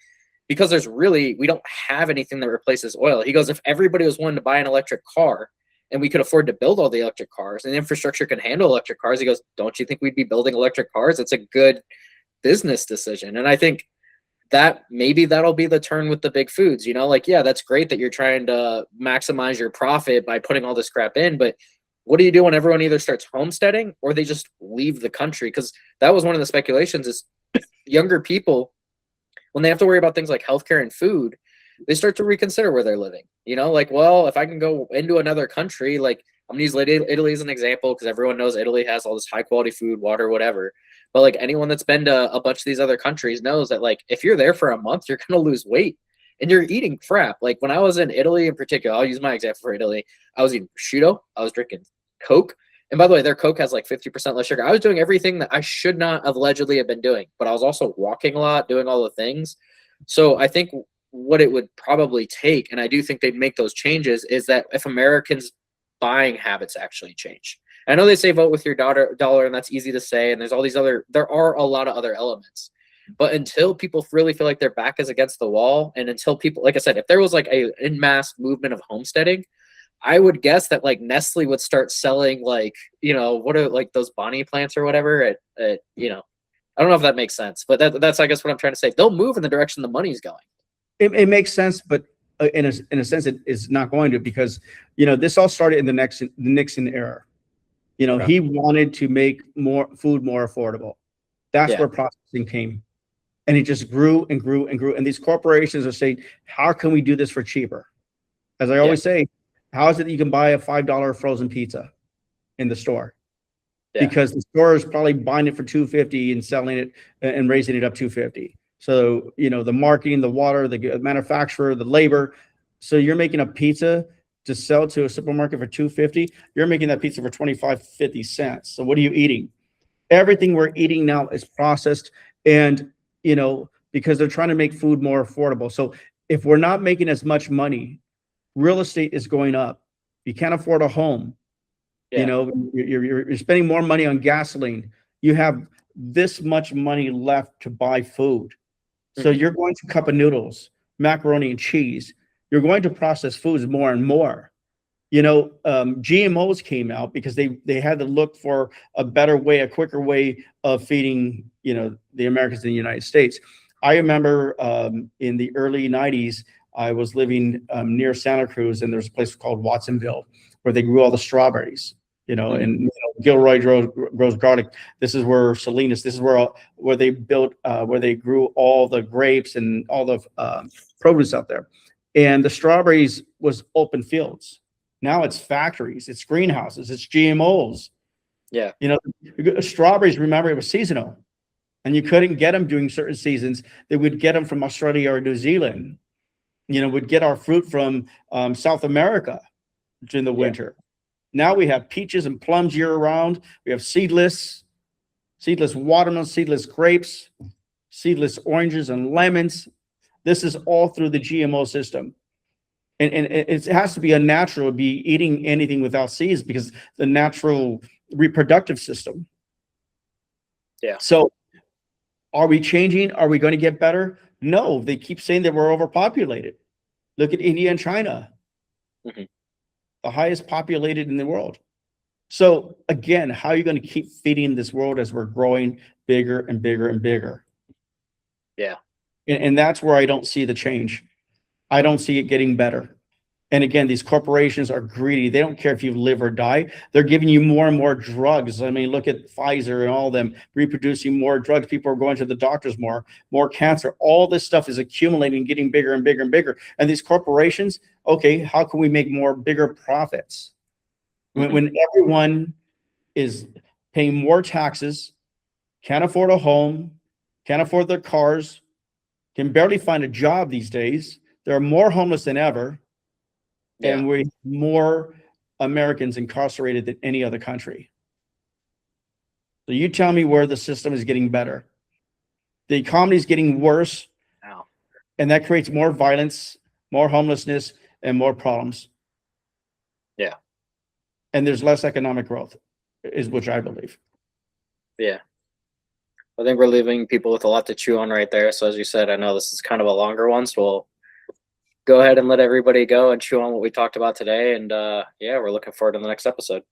because we don't have anything that replaces oil. He goes, if everybody was willing to buy an electric car and we could afford to build all the electric cars and the infrastructure can handle electric cars, he goes, don't you think we'd be building electric cars? It's a good business decision. And I think that maybe that'll be the turn with the big foods, like, yeah, that's great that you're trying to maximize your profit by putting all this crap in, but what do you do when everyone either starts homesteading or they just leave the country? Because that was one of the speculations, is younger people, when they have to worry about things like healthcare and food, they start to reconsider where they're living. Like, well, if I can go into another country, like, I'm gonna use Italy as an example because everyone knows Italy has all this high quality food, water, whatever. But like, anyone that's been to a bunch of these other countries knows that, like, if you're there for a month, you're gonna lose weight and you're eating crap. Like, when I was in Italy in particular, I'll use my example for Italy. I was eating prosciutto, I was drinking Coke. And by the way, their Coke has like 50% less sugar. I was doing everything that I should not have allegedly have been doing, but I was also walking a lot, doing all the things. So I think what it would probably take, and I do think they'd make those changes, is that if Americans' buying habits actually change. I know they say vote with your dollar, and that's easy to say. And there are a lot of other elements. But until people really feel like their back is against the wall, and until people, like I said, if there was like a en masse movement of homesteading, I would guess that like Nestle would start selling like, what are like those Bonnie plants or whatever at I don't know if that makes sense, but that's, I guess, what I'm trying to say. They'll move in the direction the money's going. It makes sense, but in a sense, it is not going to, because, this all started in the Nixon era. Okay. He wanted to make food more affordable. That's Yeah. where processing came. And it just grew and grew and grew. And these corporations are saying, how can we do this for cheaper? As I always say, how is it that you can buy a $5 frozen pizza in the store? Yeah. Because the store is probably buying it for $2.50 and selling it and raising it up $2.50. So, the marketing, the water, the manufacturer, the labor. So you're making a pizza to sell to a supermarket for $2.50. You're making that pizza for 25, 50 cents. So what are you eating? Everything we're eating now is processed, and, because they're trying to make food more affordable. So if we're not making as much money, real estate is going up. You can't afford a home. Yeah. You're spending more money on gasoline. You have this much money left to buy food. So you're going to cup of noodles, macaroni and cheese. You're going to process foods more and more. GMOs came out because they had to look for a better way, a quicker way of feeding, the Americans in the United States. I remember in the early 90s, I was living near Santa Cruz, and there's a place called Watsonville where they grew all the strawberries, and Gilroy grows garlic. This is where Salinas, this is where they built, where they grew all the grapes and all the produce out there. And the strawberries was open fields. Now it's factories, it's greenhouses, it's GMOs. Yeah. Strawberries, remember, it was seasonal, and you couldn't get them during certain seasons. They would get them from Australia or New Zealand. We'd get our fruit from South America during the winter. Now we have peaches and plums year round. We have seedless watermelon, seedless grapes, seedless oranges and lemons. This is all through the GMO system. And it has to be unnatural to be eating anything without seeds, because the natural reproductive system. Yeah. So are we changing? Are we going to get better? No, they keep saying that we're overpopulated. Look at India and China, the highest populated in the world. So again, how are you going to keep feeding this world as we're growing bigger and bigger and bigger? Yeah. And that's where I don't see the change. I don't see it getting better. And again, these corporations are greedy. They don't care if you live or die. They're giving you more and more drugs. I mean, look at Pfizer and all of them reproducing more drugs. People are going to the doctors more cancer. All this stuff is accumulating, getting bigger and bigger and bigger. And these corporations, okay, how can we make bigger profits? When everyone is paying more taxes, can't afford a home, can't afford their cars, can barely find a job these days. There are more homeless than ever. Yeah. And we have more Americans incarcerated than any other country. So you tell me where the system is getting better. The economy is getting worse. Wow. And that creates more violence, more homelessness, and more problems. Yeah. And there's less economic growth, which I believe. Yeah. I think we're leaving people with a lot to chew on right there. So as you said, I know this is kind of a longer one, so we'll go ahead and let everybody go and chew on what we talked about today. And yeah, we're looking forward to the next episode.